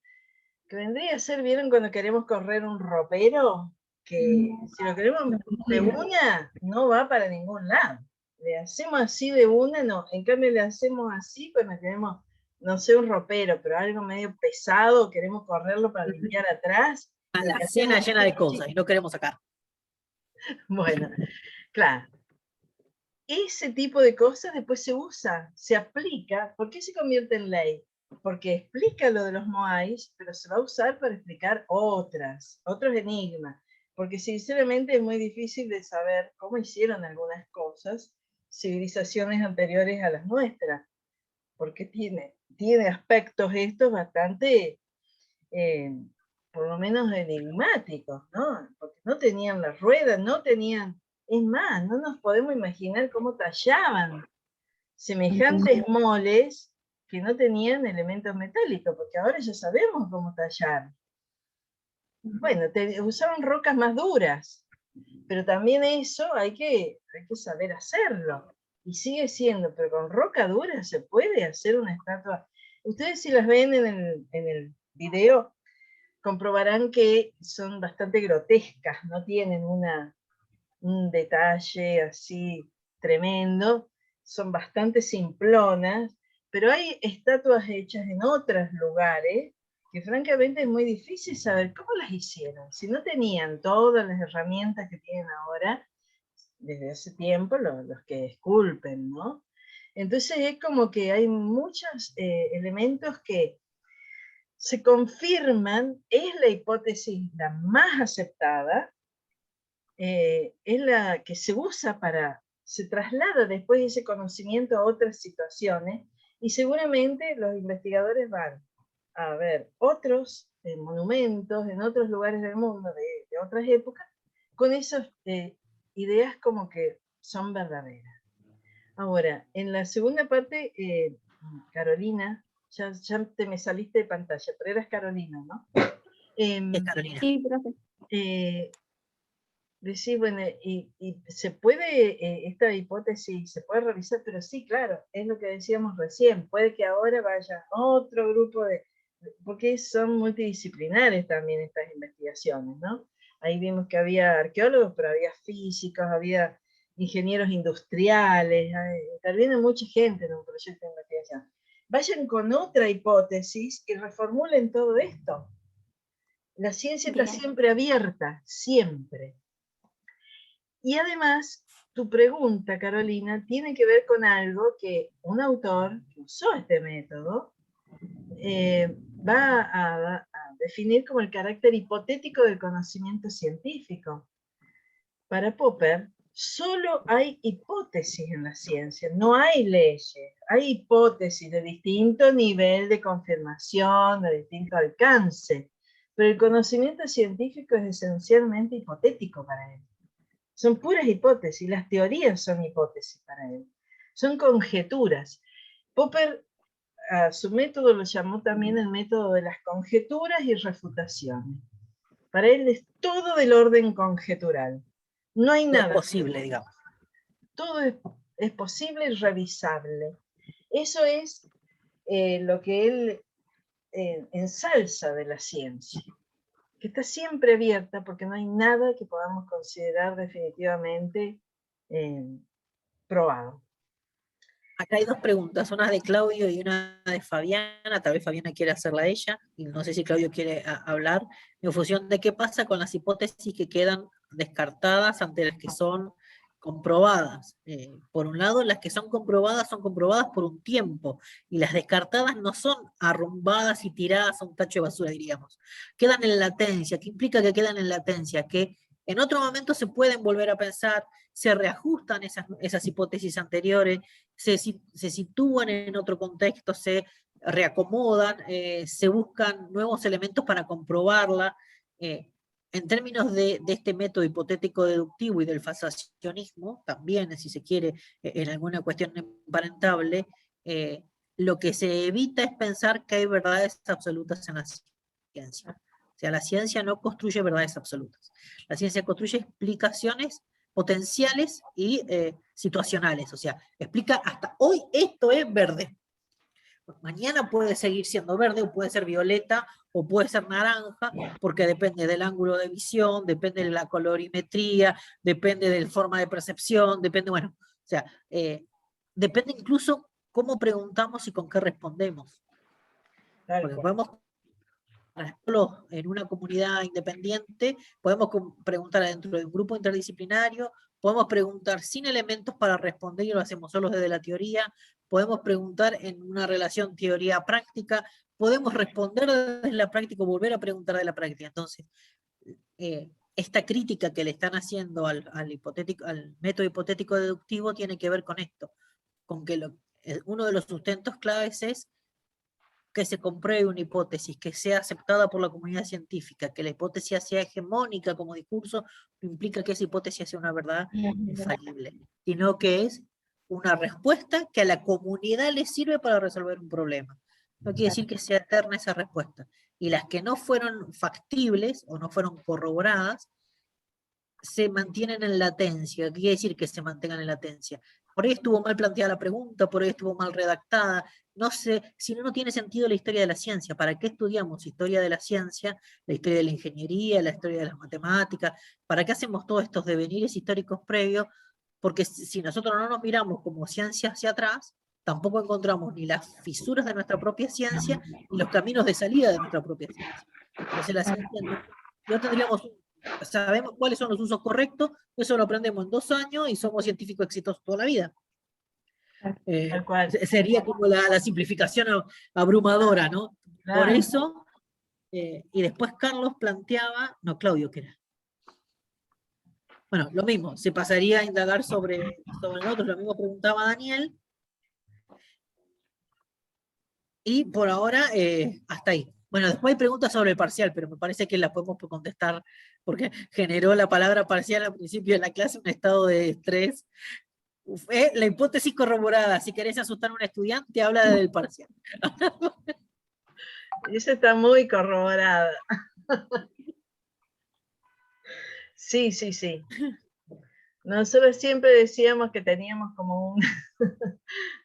que vendría a ser, ¿vieron cuando queremos correr un ropero? Que si lo queremos de una, no va para ningún lado. Le hacemos así de una, no. En cambio le hacemos así cuando queremos, no sé, un ropero, pero algo medio pesado, queremos correrlo para limpiar atrás. A la cena llena de cosas y no queremos sacar. Bueno, claro. Ese tipo de cosas después se usa, se aplica. ¿Por qué se convierte en ley? Porque explica lo de los moais, pero se va a usar para explicar otros enigmas. Porque sinceramente es muy difícil de saber cómo hicieron algunas cosas civilizaciones anteriores a las nuestras. Porque tiene aspectos estos bastante, por lo menos enigmáticos, ¿no? Porque no tenían las ruedas, no tenían... Es más, no nos podemos imaginar cómo tallaban semejantes moles que no tenían elementos metálicos, porque ahora ya sabemos cómo tallar. Bueno, usaban rocas más duras, pero también eso hay que saber hacerlo. Y sigue siendo, pero con roca dura se puede hacer una estatua. Ustedes si las ven en el video, comprobarán que son bastante grotescas, no tienen un detalle así tremendo, son bastante simplonas, pero hay estatuas hechas en otros lugares que francamente es muy difícil saber cómo las hicieron. Si no tenían todas las herramientas que tienen ahora, desde hace tiempo, los que esculpen, ¿no? Entonces es como que hay muchos elementos que se confirman, es la hipótesis la más aceptada, es la que se usa se traslada después ese conocimiento a otras situaciones, y seguramente los investigadores van a ver otros monumentos en otros lugares del mundo de otras épocas, con esas ideas como que son verdaderas. Ahora, en la segunda parte, Carolina, ya te me saliste de pantalla, pero eras Carolina, ¿no? Es Carolina. Sí, profe. Decís, bueno, y se puede, esta hipótesis se puede revisar, pero sí, claro, es lo que decíamos recién, puede que ahora vaya otro grupo porque son multidisciplinares también estas investigaciones, ¿no? Ahí vimos que había arqueólogos, pero había físicos, había ingenieros industriales, interviene mucha gente en un proyecto de investigación. Vayan con otra hipótesis y reformulen todo esto. La ciencia está Bien. siempre abierta, siempre. Y además, tu pregunta, Carolina, tiene que ver con algo que un autor que usó este método va a definir como el carácter hipotético del conocimiento científico. Para Popper, solo hay hipótesis en la ciencia, no hay leyes, hay hipótesis de distinto nivel de confirmación, de distinto alcance, pero el conocimiento científico es esencialmente hipotético para él. Son puras hipótesis, las teorías son hipótesis para él, son conjeturas. Popper a su método lo llamó también el método de las conjeturas y refutaciones. Para él es todo del orden conjetural, no hay No es nada posible, digamos. Todo es posible y revisable. Eso es lo que él ensalza de la ciencia, que está siempre abierta porque no hay nada que podamos considerar definitivamente probado. Acá hay dos preguntas, una de Claudio y una de Fabiana. Tal vez Fabiana quiere hacerla a ella, y no sé si Claudio quiere hablar, en función de qué pasa con las hipótesis que quedan descartadas ante las que son comprobadas. Por un lado, las que son comprobadas por un tiempo, y las descartadas no son arrumbadas y tiradas a un tacho de basura, diríamos. Quedan en latencia. ¿Qué implica que quedan en latencia? Que en otro momento se pueden volver a pensar, se reajustan esas hipótesis anteriores, se sitúan en otro contexto, se reacomodan, se buscan nuevos elementos para comprobarla. En términos de este método hipotético deductivo y del fasciacionismo, también, si se quiere, en alguna cuestión emparentable, lo que se evita es pensar que hay verdades absolutas en la ciencia. O sea, la ciencia no construye verdades absolutas. La ciencia construye explicaciones potenciales y situacionales. O sea, explica hasta hoy esto es verde. Mañana puede seguir siendo verde, o puede ser violeta, o puede ser naranja, porque depende del ángulo de visión, depende de la colorimetría, depende de la forma de percepción, depende, bueno, o sea, depende incluso cómo preguntamos y con qué respondemos. Porque podemos, en una comunidad independiente, podemos preguntar dentro de un grupo interdisciplinario, podemos preguntar sin elementos para responder y lo hacemos solo desde la teoría, podemos preguntar en una relación teoría-práctica, podemos responder desde la práctica o volver a preguntar de la práctica. Entonces, esta crítica que le están haciendo al método hipotético deductivo tiene que ver con esto, con que uno de los sustentos claves es que se compruebe una hipótesis, que sea aceptada por la comunidad científica, que la hipótesis sea hegemónica como discurso, no implica que esa hipótesis sea una verdad infalible, sino que es una respuesta que a la comunidad le sirve para resolver un problema. No quiere decir que sea eterna esa respuesta. Y las que no fueron factibles o no fueron corroboradas, se mantienen en latencia. ¿Qué quiere decir que se mantengan en latencia? Por ahí estuvo mal planteada la pregunta, por ahí estuvo mal redactada. No sé, si no, no tiene sentido la historia de la ciencia. ¿Para qué estudiamos historia de la ciencia, la historia de la ingeniería, la historia de las matemáticas? ¿Para qué hacemos todos estos devenires históricos previos? Porque si nosotros no nos miramos como ciencia hacia atrás, tampoco encontramos ni las fisuras de nuestra propia ciencia, ni los caminos de salida de nuestra propia ciencia. Entonces la ciencia no tendríamos, sabemos cuáles son los usos correctos, eso lo aprendemos en 2 años y somos científicos exitosos toda la vida. Tal cual. Sería como la simplificación abrumadora, ¿no? Claro. Por eso, y después Carlos planteaba, no, Claudio, ¿qué era? Bueno, lo mismo, se pasaría a indagar sobre nosotros, lo mismo preguntaba Daniel. Y por ahora, hasta ahí. Bueno, después hay preguntas sobre el parcial, pero me parece que las podemos contestar, porque generó la palabra parcial al principio de la clase un estado de estrés. La hipótesis corroborada, si querés asustar a un estudiante, habla del parcial. Esa está muy corroborada. Sí, sí, sí. Nosotros siempre decíamos que teníamos como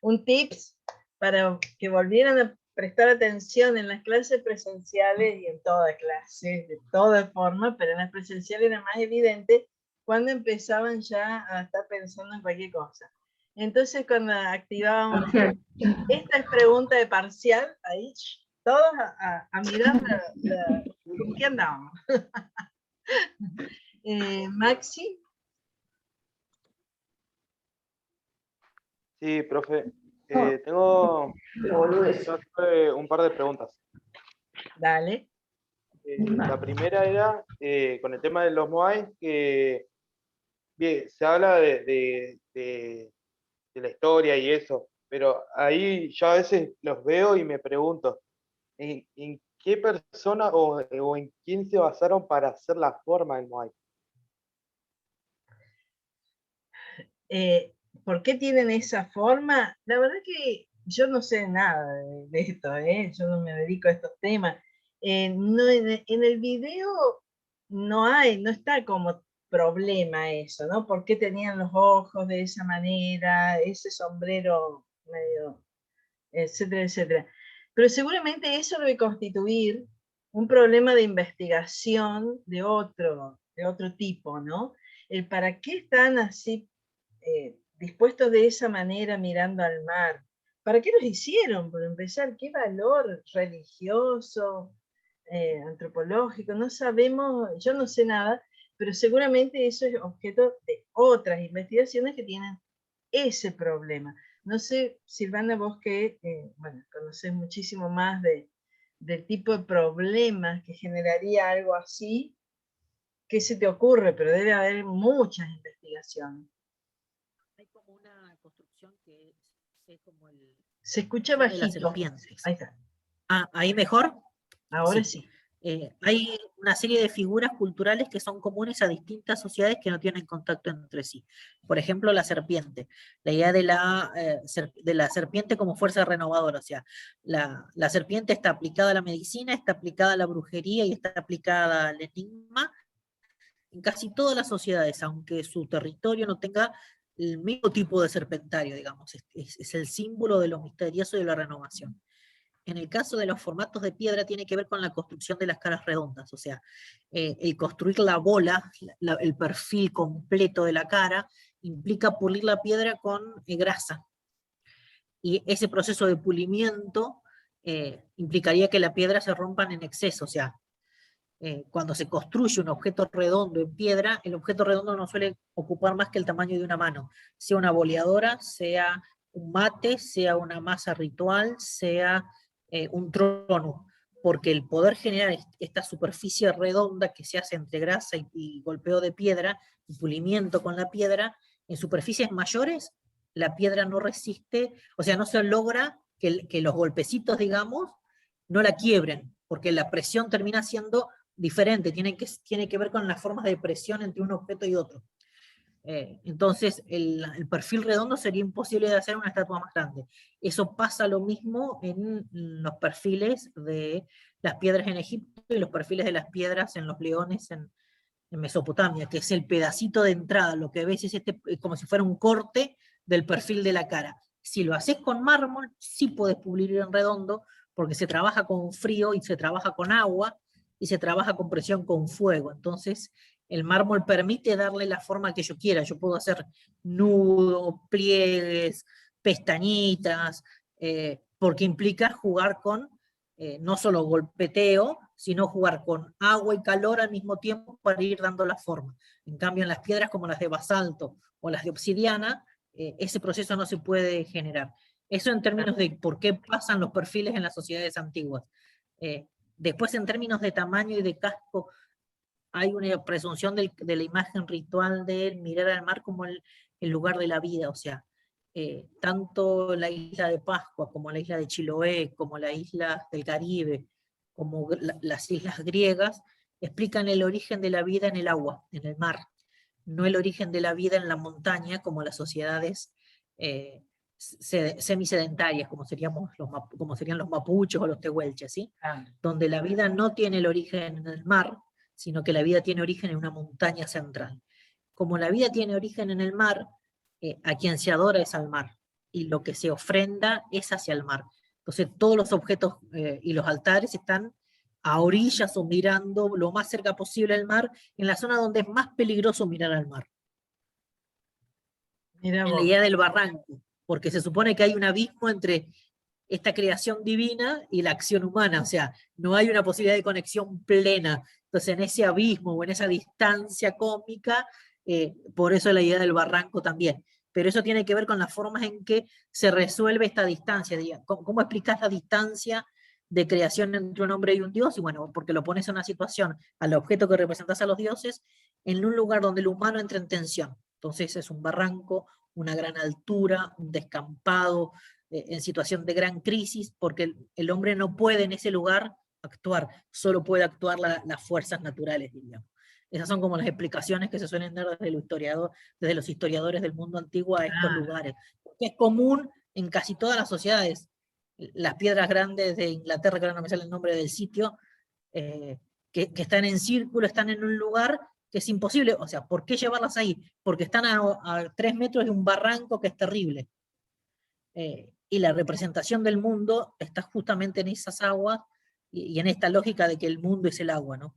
un tips para que volvieran a prestar atención en las clases presenciales y en toda clase, de toda forma, pero en las presenciales era más evidente cuando empezaban ya a estar pensando en cualquier cosa. Entonces cuando activábamos, esta es pregunta de parcial, ahí todos a mirar con qué andábamos. Maxi. Sí, profe. Tengo un par de preguntas. Dale. La primera era con el tema de los Moai, que bien, se habla de la historia y eso, pero ahí yo a veces los veo y me pregunto, ¿en qué persona o en quién se basaron para hacer la forma del Moai? ¿Por qué tienen esa forma? La verdad que yo no sé nada de esto, yo no me dedico a estos temas. No, en el video no está como problema eso, ¿no? ¿Por qué tenían los ojos de esa manera, ese sombrero medio, etcétera, etcétera? Pero seguramente eso debe constituir un problema de investigación de otro tipo, ¿no? El para qué están así dispuestos de esa manera mirando al mar. ¿Para qué los hicieron? Por empezar, ¿qué valor religioso, antropológico? No sabemos, yo no sé nada, pero seguramente eso es objeto de otras investigaciones que tienen ese problema. No sé, Silvana, vos que, bueno, conocés muchísimo más del tipo de problemas que generaría algo así, ¿qué se te ocurre? Pero debe haber muchas investigaciones. Hay como una construcción que es como el... Se escucha de las bajito. serpientes. Ahí está. Ah, ¿ahí mejor? Ahora sí. Hay una serie de figuras culturales que son comunes a distintas sociedades que no tienen contacto entre sí. Por ejemplo, la serpiente. La idea de la serpiente como fuerza renovadora. O sea, la serpiente está aplicada a la medicina, está aplicada a la brujería y está aplicada al enigma en casi todas las sociedades, aunque su territorio no tenga el mismo tipo de serpentario, digamos. Es el símbolo de lo misterioso y de la renovación. En el caso de los formatos de piedra tiene que ver con la construcción de las caras redondas, o sea, el construir la bola, el perfil completo de la cara, implica pulir la piedra con grasa. Y ese proceso de pulimiento implicaría que la piedra se rompan en exceso, o sea, cuando se construye un objeto redondo en piedra, el objeto redondo no suele ocupar más que el tamaño de una mano, sea una boleadora, sea un mate, sea una masa ritual, sea un trono, porque el poder generar esta superficie redonda que se hace entre grasa y golpeo de piedra, y pulimiento con la piedra, en superficies mayores, la piedra no resiste, o sea, no se logra que los golpecitos, digamos, no la quiebren, porque la presión termina siendo diferente, tiene que ver con las formas de presión entre un objeto y otro. Entonces, el perfil redondo sería imposible de hacer una estatua más grande. Eso pasa lo mismo en los perfiles de las piedras en Egipto y los perfiles de las piedras en los leones en Mesopotamia, que es el pedacito de entrada, lo que ves es como si fuera un corte del perfil de la cara. Si lo haces con mármol, sí puedes pulir en redondo, porque se trabaja con frío y se trabaja con agua y se trabaja con presión con fuego. Entonces, el mármol permite darle la forma que yo quiera. Yo puedo hacer nudos, pliegues, pestañitas, porque implica jugar con no solo golpeteo, sino jugar con agua y calor al mismo tiempo para ir dando la forma. En cambio, en las piedras como las de basalto o las de obsidiana, ese proceso no se puede generar. Eso en términos de por qué pasan los perfiles en las sociedades antiguas. Después, en términos de tamaño y de casco, hay una presunción de la imagen ritual de mirar al mar como el lugar de la vida, o sea, tanto la isla de Pascua como la isla de Chiloé, como la isla del Caribe, como las islas griegas, explican el origen de la vida en el agua, en el mar, no el origen de la vida en la montaña, como las sociedades semisedentarias, como serían los mapuches o los tehuelches, ¿sí? Donde la vida no tiene el origen en el mar, sino que la vida tiene origen en una montaña central. Como la vida tiene origen en el mar, a quien se adora es al mar, y lo que se ofrenda es hacia el mar. Entonces todos los objetos y los altares están a orillas o mirando lo más cerca posible al mar, en la zona donde es más peligroso mirar al mar. Mira en vos. la idea del barranco, porque se supone que hay un abismo entre esta creación divina y la acción humana, o sea, no hay una posibilidad de conexión plena. Entonces, en ese abismo o en esa distancia cósmica, por eso la idea del barranco también. Pero eso tiene que ver con las formas en que se resuelve esta distancia. ¿Cómo explicas la distancia de creación entre un hombre y un dios? Y bueno, porque lo pones en una situación, al objeto que representas a los dioses, en un lugar donde el humano entra en tensión. Entonces es un barranco, una gran altura, un descampado, en situación de gran crisis, porque el hombre no puede en ese lugar actuar, solo puede actuar las fuerzas naturales, diríamos. Esas son como las explicaciones que se suelen dar desde los historiadores del mundo antiguo a estos lugares. Porque es común en casi todas las sociedades. Las piedras grandes de Inglaterra, que ahora no me sale el nombre del sitio, que están en círculo, están en un lugar que es imposible. O sea, ¿por qué llevarlas ahí? Porque están a 3 metros de un barranco que es terrible. Y la representación del mundo está justamente en esas aguas y en esta lógica de que el mundo es el agua, ¿no?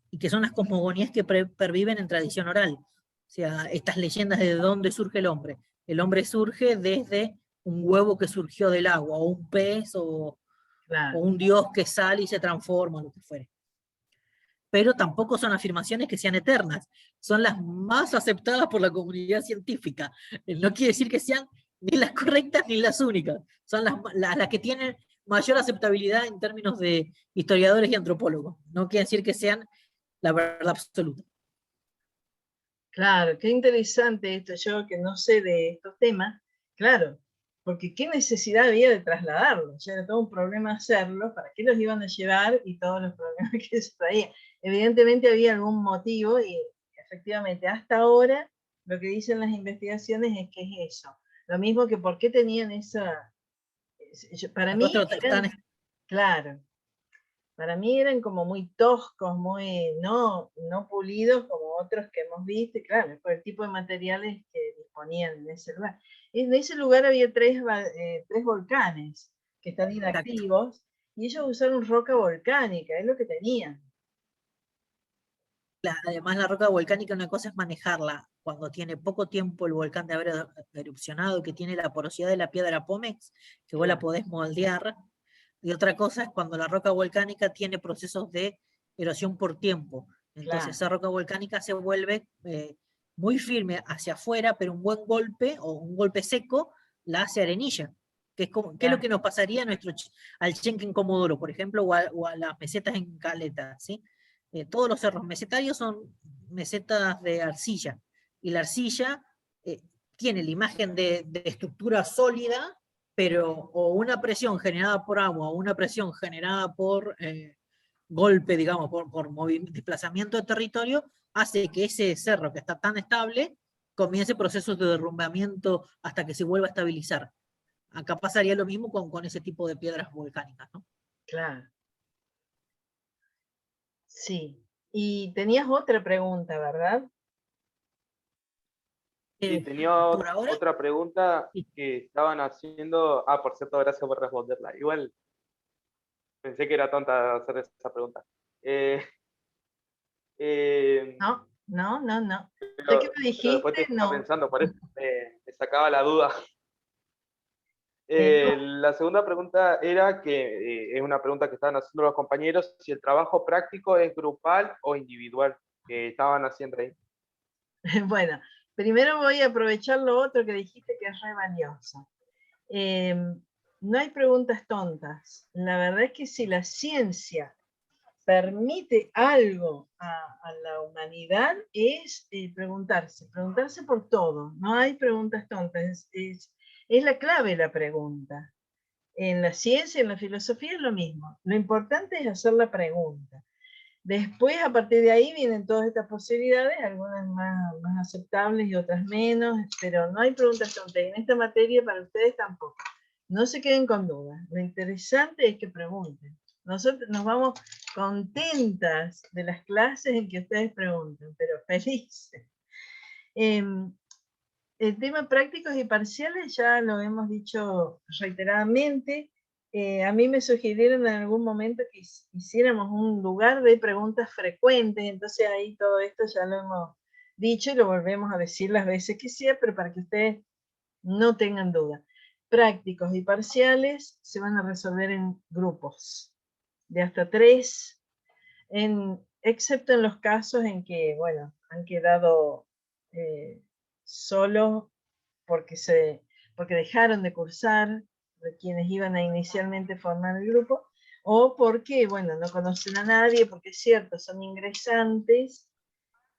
Y que son las cosmogonías que perviven en tradición oral. O sea, estas leyendas de dónde surge el hombre. El hombre surge desde un huevo que surgió del agua, o un pez, o un dios que sale y se transforma, lo que fuere. Pero tampoco son afirmaciones que sean eternas, son las más aceptadas por la comunidad científica. No quiere decir que sean ni las correctas ni las únicas, son las que tienen mayor aceptabilidad en términos de historiadores y antropólogos. No quiere decir que sean la verdad absoluta. Claro, qué interesante esto, yo que no sé de estos temas, claro, porque qué necesidad había de trasladarlos, ya era todo un problema hacerlo, para qué los iban a llevar y todos los problemas que se traían. Evidentemente había algún motivo y efectivamente hasta ahora lo que dicen las investigaciones es que es eso. Lo mismo que por qué tenían esa... Para mí, claro, para mí eran como muy toscos, muy no pulidos como otros que hemos visto, y claro, por el tipo de materiales que disponían en ese lugar. En ese lugar había tres volcanes que están inactivos, y ellos usaron roca volcánica, es lo que tenían. Además, la roca volcánica, una cosa es manejarla cuando tiene poco tiempo el volcán de haber erupcionado, que tiene la porosidad de la piedra pómex, que vos la podés moldear, y otra cosa es cuando la roca volcánica tiene procesos de erosión por tiempo. Entonces esa roca volcánica se vuelve muy firme hacia afuera, pero un buen golpe o un golpe seco la hace arenilla, que es, como, que es lo que nos pasaría al Chenque en Comodoro, por ejemplo, o a las mesetas en Caleta, ¿sí? Todos los cerros mesetarios son mesetas de arcilla, y la arcilla tiene la imagen de estructura sólida, pero o una presión generada por agua o una presión generada por golpe, digamos, por desplazamiento de territorio, hace que ese cerro que está tan estable comience procesos de derrumbamiento hasta que se vuelva a estabilizar. Acá pasaría lo mismo con ese tipo de piedras volcánicas, ¿no? Claro. Sí. Y tenías otra pregunta, ¿verdad? Sí, tenía por ahora, otra pregunta sí. que estaban haciendo. Ah, por cierto, gracias por responderla. Igual pensé que era tonta hacer esa pregunta. Eh, eh, No, no, no, no. Ya que pero, me pero después te dijiste, estaba no. pensando, por eso me sacaba la duda. No. La segunda pregunta era que es una pregunta que estaban haciendo los compañeros, si el trabajo práctico es grupal o individual, que estaban haciendo ahí. Bueno, primero voy a aprovechar lo otro que dijiste que es re valioso. No hay preguntas tontas. La verdad es que si la ciencia permite algo a la humanidad es preguntarse por todo. No hay preguntas tontas, es la clave la pregunta. En la ciencia, en la filosofía es lo mismo. Lo importante es hacer la pregunta. Después, a partir de ahí, vienen todas estas posibilidades, algunas más aceptables y otras menos, pero no hay preguntas tontas. En esta materia, para ustedes tampoco. No se queden con dudas. Lo interesante es que pregunten. Nosotros nos vamos contentas de las clases en que ustedes pregunten, pero felices. El tema prácticos y parciales ya lo hemos dicho reiteradamente. A mí me sugirieron en algún momento que hiciéramos un lugar de preguntas frecuentes, entonces ahí todo esto ya lo hemos dicho y lo volvemos a decir las veces que sea, pero para que ustedes no tengan duda. Prácticos y parciales se van a resolver en grupos de hasta 3, excepto en los casos en que, bueno, han quedado solos porque dejaron de cursar, de quienes iban a inicialmente formar el grupo, o porque, bueno, no conocen a nadie, porque es cierto, son ingresantes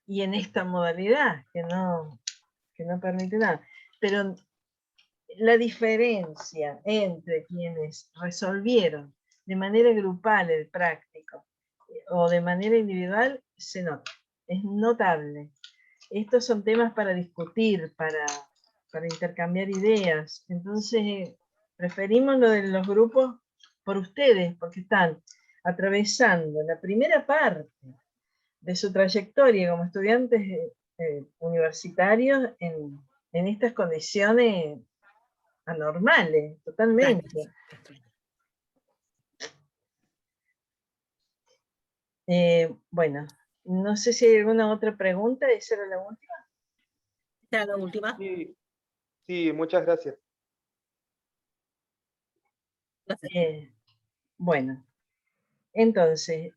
y en esta modalidad que no permite nada. Pero la diferencia entre quienes resolvieron de manera grupal el práctico o de manera individual se nota, es notable. Estos son temas para discutir, para intercambiar ideas. Entonces, preferimos lo de los grupos por ustedes, porque están atravesando la primera parte de su trayectoria como estudiantes universitarios en estas condiciones anormales, totalmente. Bueno, no sé si hay alguna otra pregunta, esa era la última. ¿Esta era la última? Sí, sí, muchas gracias. Bueno, entonces,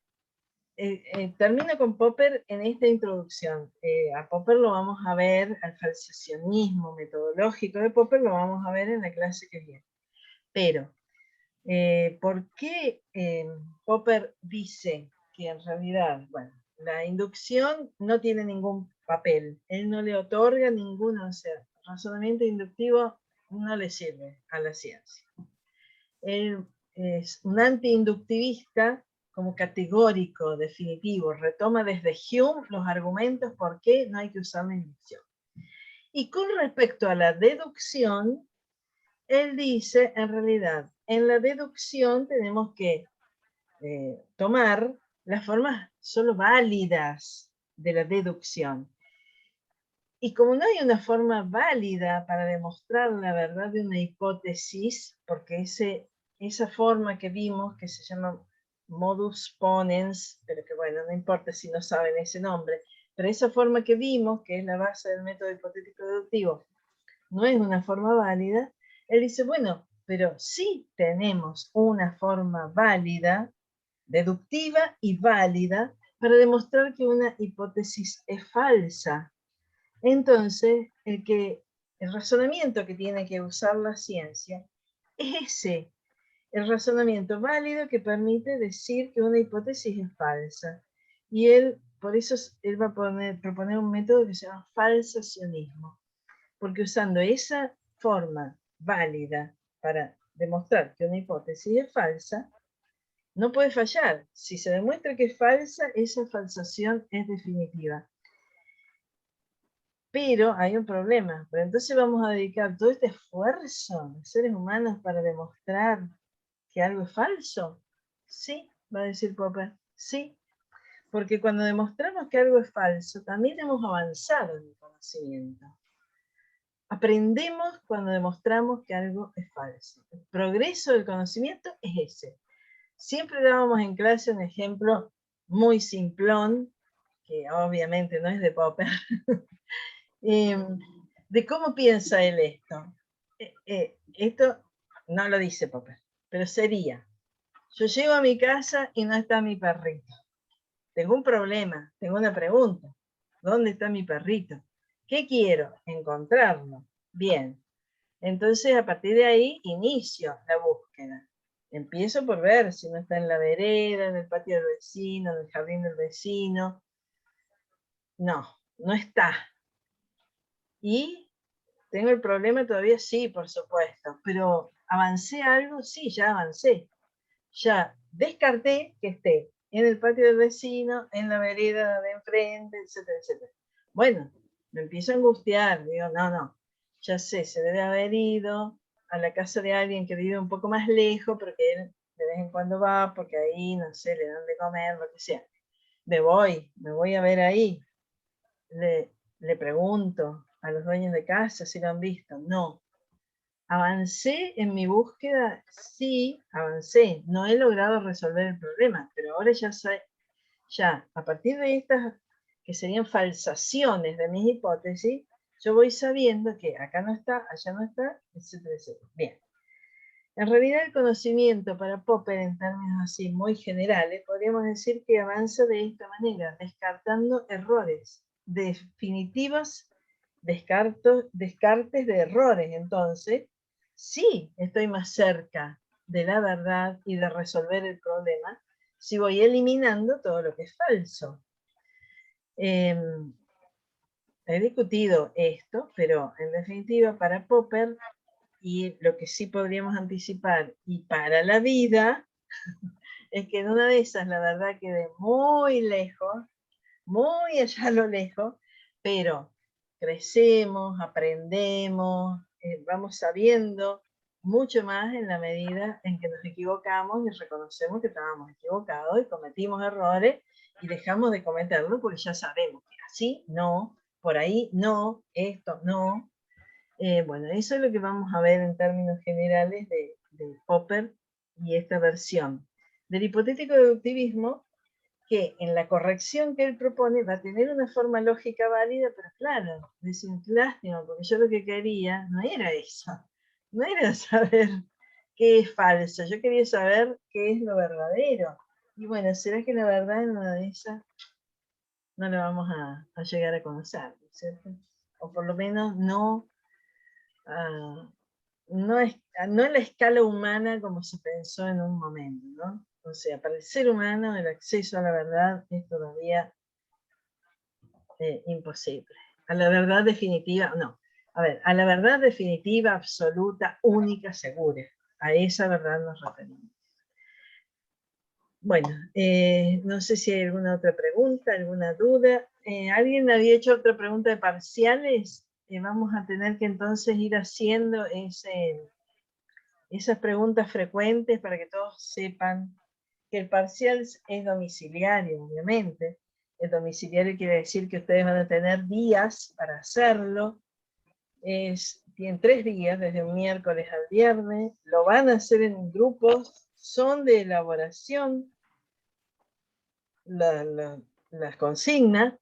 termino con Popper en esta introducción. A Popper lo vamos a ver, al falsacionismo metodológico de Popper lo vamos a ver en la clase que viene. Pero, ¿por qué Popper dice que en realidad, bueno, la inducción no tiene ningún papel? Él no le otorga ninguno, o sea, razonamiento inductivo no le sirve a la ciencia. Él es un anti-inductivista como categórico, definitivo, retoma desde Hume los argumentos por qué no hay que usar la inducción. Y con respecto a la deducción, él dice, en realidad, en la deducción tenemos que tomar las formas solo válidas de la deducción. Y como no hay una forma válida para demostrar la verdad de una hipótesis, porque esa forma que vimos, que se llama modus ponens, pero que bueno, no importa si no saben ese nombre, pero esa forma que vimos, que es la base del método hipotético deductivo, no es una forma válida, él dice, bueno, pero sí tenemos una forma válida, deductiva y válida, para demostrar que una hipótesis es falsa. Entonces, el razonamiento que tiene que usar la ciencia es ese, el razonamiento válido que permite decir que una hipótesis es falsa. Y por eso él va a proponer un método que se llama falsacionismo, porque usando esa forma válida para demostrar que una hipótesis es falsa, no puede fallar. Si se demuestra que es falsa, esa falsación es definitiva. Pero hay un problema. Pero entonces vamos a dedicar todo este esfuerzo de seres humanos para demostrar que algo es falso. Sí, va a decir Popper, sí. porque cuando demostramos que algo es falso, también hemos avanzado en el conocimiento. Aprendemos cuando demostramos que algo es falso. El progreso del conocimiento es ese. Siempre dábamos en clase un ejemplo muy simplón, que obviamente no es de Popper, de cómo piensa él esto. Esto no lo dice Popper, pero sería, yo llego a mi casa y no está mi perrito. Tengo un problema, tengo una pregunta. ¿Dónde está mi perrito? ¿Qué quiero? Encontrarlo. Bien. Entonces, a partir de ahí, inicio la búsqueda. Empiezo por ver si no está en la vereda, en el patio del vecino, en el jardín del vecino. No, no está. ¿Y tengo el problema todavía? Sí, por supuesto. Pero ¿avancé algo? Sí, ya avancé. Ya descarté que esté en el patio del vecino, en la vereda de enfrente, etcétera, etcétera. Bueno, me empiezo a angustiar. Digo, no, ya sé, se debe haber ido a la casa de alguien que vive un poco más lejos, pero que él de vez en cuando va, porque ahí, no sé, le dan de comer, lo que sea. Me voy a ver ahí. Le pregunto a los dueños de casa si lo han visto. No. ¿Avancé en mi búsqueda? Sí, avancé. No he logrado resolver el problema, pero ahora ya sé, ya a partir de estas que serían falsaciones de mis hipótesis, yo voy sabiendo que acá no está, allá no está, etcétera, etcétera. Bien. En realidad el conocimiento para Popper, en términos así muy generales, podríamos decir que avanza de esta manera, descartando errores, definitivos descartes de errores. Entonces, sí estoy más cerca de la verdad y de resolver el problema si voy eliminando todo lo que es falso. He discutido esto, pero en definitiva para Popper, y lo que sí podríamos anticipar, y para la vida, es que en una de esas la verdad quede muy lejos, muy allá a lo lejos, pero crecemos, aprendemos, vamos sabiendo mucho más en la medida en que nos equivocamos y reconocemos que estábamos equivocados y cometimos errores y dejamos de cometerlos porque ya sabemos que así no, por ahí no, esto no. Bueno, eso es lo que vamos a ver en términos generales de Popper y esta versión del hipotético deductivismo, que en la corrección que él propone va a tener una forma lógica válida, pero claro, es un lástima, porque yo lo que quería no era eso, no era saber qué es falso, yo quería saber qué es lo verdadero. Y bueno, ¿será que la verdad en una de esas no la vamos a llegar a conocer, ¿cierto? O por lo menos no, no en la escala humana como se pensó en un momento, ¿no? O sea, para el ser humano el acceso a la verdad es todavía imposible. A la verdad definitiva, no. A ver, a la verdad definitiva, absoluta, única, segura. A esa verdad nos referimos. Bueno, no sé si hay alguna otra pregunta, alguna duda. ¿Alguien había hecho otra pregunta de parciales? Vamos a tener que entonces ir haciendo esas preguntas frecuentes para que todos sepan que el parcial es domiciliario, obviamente. El domiciliario quiere decir que ustedes van a tener días para hacerlo. Tienen 3 días, desde un miércoles al viernes. Lo van a hacer en grupos, son de elaboración las consignas.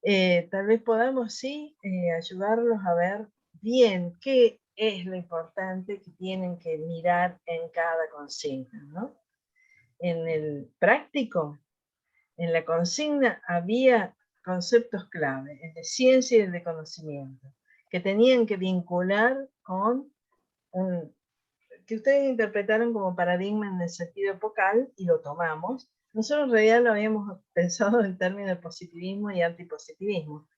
Tal vez podamos, sí, ayudarlos a ver bien qué es lo importante que tienen que mirar en cada consigna, ¿no? En el práctico, en la consigna había conceptos clave, el de ciencia y el de conocimiento, que tenían que vincular con que ustedes interpretaron como paradigma en el sentido epocal y lo tomamos. Nosotros en realidad lo habíamos pensado en términos de positivismo y antipositivismo,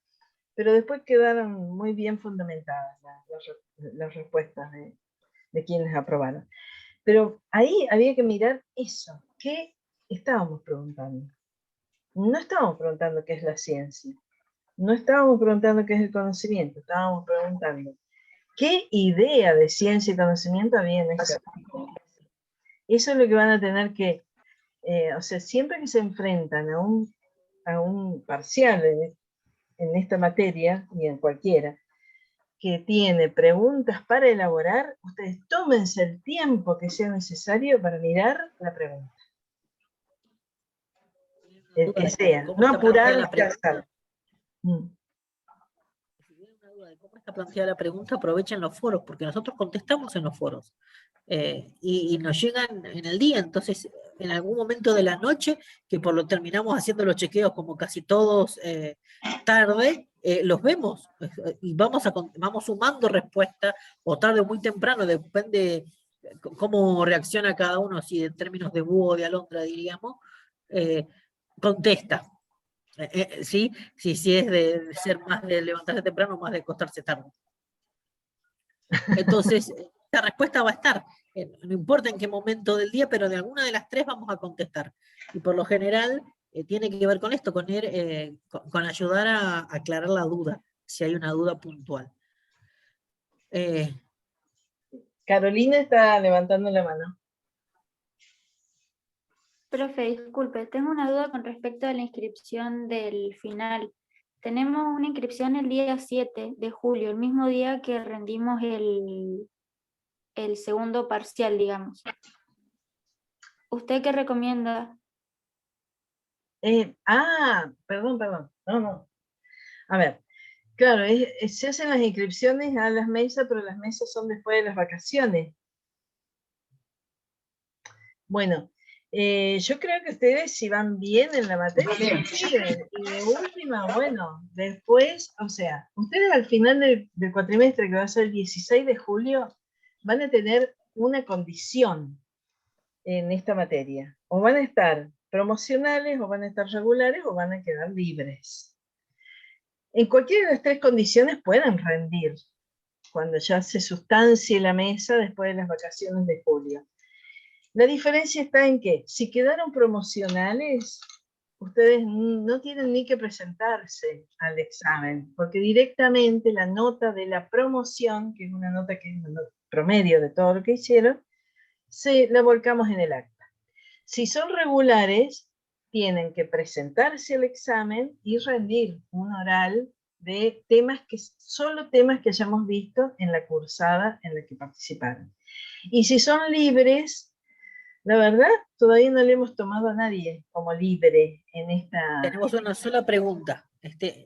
pero después quedaron muy bien fundamentadas las respuestas de quienes aprobaron. Pero ahí había que mirar eso, ¿qué estábamos preguntando? No estábamos preguntando qué es la ciencia, no estábamos preguntando qué es el conocimiento, estábamos preguntando qué idea de ciencia y conocimiento había en ese artículo. Eso es lo que van a tener que O sea, siempre que se enfrentan a un parcial en esta materia, y en cualquiera, que tiene preguntas para elaborar, ustedes tómense el tiempo que sea necesario para mirar la pregunta. El que sea, no apurarse a hacer. Si tienen una duda de cómo está planteada la pregunta, aprovechen los foros, porque nosotros contestamos en los foros. Y nos llegan en el día, entonces en algún momento de la noche, que por lo terminamos haciendo los chequeos como casi todos tarde, los vemos y vamos sumando respuestas, o tarde o muy temprano, depende cómo reacciona cada uno, si en términos de búho o de alondra, diríamos, contesta. ¿Sí? Si es de ser más de levantarse temprano o más de acostarse tarde. Entonces, la respuesta va a estar, no importa en qué momento del día, pero de alguna de las tres vamos a contestar. Y por lo general tiene que ver con esto, con ayudar a aclarar la duda, si hay una duda puntual. Carolina está levantando la mano. Profe, disculpe, tengo una duda con respecto a la inscripción del final. Tenemos una inscripción el día 7 de julio, el mismo día que rendimos el segundo parcial, digamos. ¿Usted qué recomienda? Perdón. No. A ver, claro, se hacen las inscripciones a las mesas, pero las mesas son después de las vacaciones. Bueno, yo creo que ustedes, si van bien en la materia, se inscriben. Y de última, bueno, después, o sea, ustedes al final del cuatrimestre, que va a ser el 16 de julio, van a tener una condición en esta materia. O van a estar promocionales, o van a estar regulares, o van a quedar libres. En cualquiera de las tres condiciones pueden rendir, cuando ya se sustancie la mesa después de las vacaciones de julio. La diferencia está en que, si quedaron promocionales, ustedes no tienen ni que presentarse al examen, porque directamente la nota de la promoción, que es una nota que es un promedio de todo lo que hicieron, la volcamos en el acta. Si son regulares, tienen que presentarse al examen y rendir un oral de solo temas que hayamos visto en la cursada en la que participaron. Y si son libres, la verdad, todavía no le hemos tomado a nadie como libre en esta... Tenemos una sola pregunta.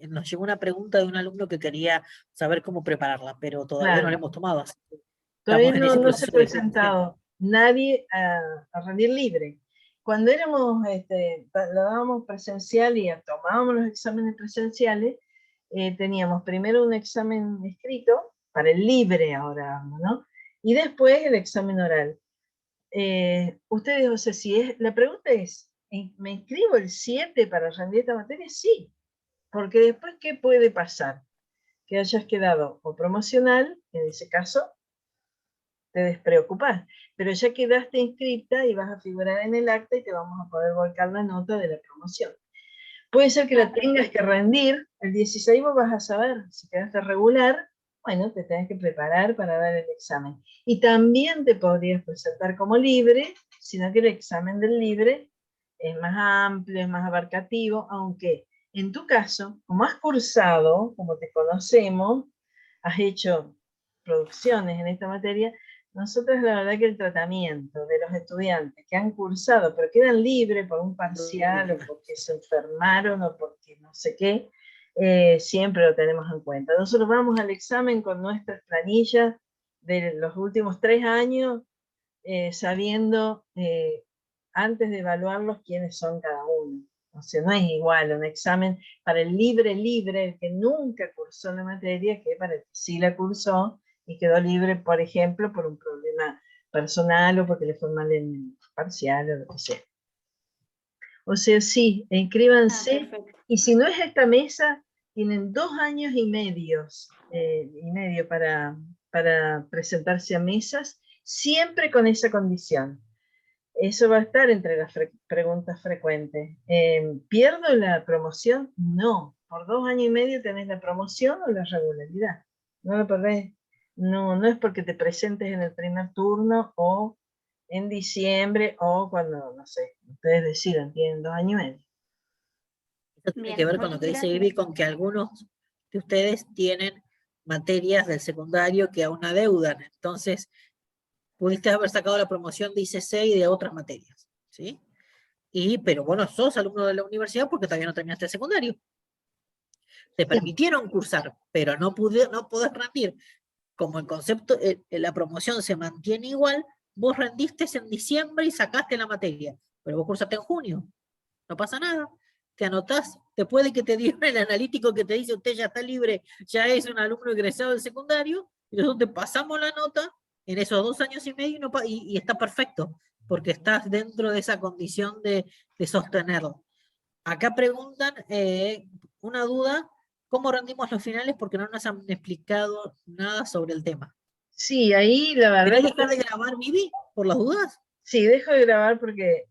Nos llegó una pregunta de un alumno que quería saber cómo prepararla, pero todavía no la hemos tomado. Así que todavía estamos en no ese se ha proceso de presentado nadie a rendir libre. Cuando lo dábamos presencial y tomábamos los exámenes presenciales, teníamos primero un examen escrito, para el libre ahora, ¿no? Y después el examen oral. Ustedes, o sea, la pregunta es, ¿me inscribo el 7 para rendir esta materia? Sí, porque después, ¿qué puede pasar? Que hayas quedado o promocional, en ese caso, te despreocupas, pero ya quedaste inscrita y vas a figurar en el acta y te vamos a poder volcar la nota de la promoción. Puede ser que la tengas que rendir, el 16 vos vas a saber, si quedaste regular, bueno, te tenés que preparar para dar el examen. Y también te podrías presentar como libre, sino que el examen del libre es más amplio, es más abarcativo, aunque en tu caso, como has cursado, como te conocemos, has hecho producciones en esta materia, nosotros la verdad que el tratamiento de los estudiantes que han cursado, pero quedan libres por un parcial o porque se enfermaron o porque no sé qué, siempre lo tenemos en cuenta. Nosotros vamos al examen con nuestras planillas de los últimos 3 años, sabiendo antes de evaluarlos quiénes son cada uno. O sea, no es igual un examen para el libre, el que nunca cursó la materia, que para el que sí la cursó y quedó libre, por ejemplo, por un problema personal o porque le fue mal en el parcial o lo que sea. O sea, sí, inscríbanse. Y si no es esta mesa, tienen 2 años y medio para presentarse a mesas, siempre con esa condición. Eso va a estar entre las preguntas frecuentes. ¿Pierdo la promoción? No. Por 2 años y medio tenés la promoción o la regularidad. No lo perdés. No es porque te presentes en el primer turno o en diciembre o cuando, no sé, ustedes decidan, tienen 2 años y medio. Esto tiene Bien, que ver con lo muchas que dice gracias. Vivi, con que algunos de ustedes tienen materias del secundario que aún adeudan. Entonces, pudiste haber sacado la promoción de ICC y de otras materias, ¿sí? Pero bueno, sos alumno de la universidad porque todavía no terminaste el secundario. Te permitieron cursar, pero no podés rendir. Como el concepto, la promoción se mantiene igual, vos rendiste en diciembre y sacaste la materia, pero vos cursaste en junio. No pasa nada. Te anotás, te puede que te diga el analítico que te dice usted ya está libre, ya es un alumno egresado del secundario, y nosotros te pasamos la nota en esos 2 años y medio y está perfecto, porque estás dentro de esa condición de sostenerlo. Acá preguntan una duda, ¿cómo rendimos los finales? Porque no nos han explicado nada sobre el tema. Sí, ahí la verdad ¿Querés que dejar de grabar, Vivi, por las dudas? sí, dejo de grabar porque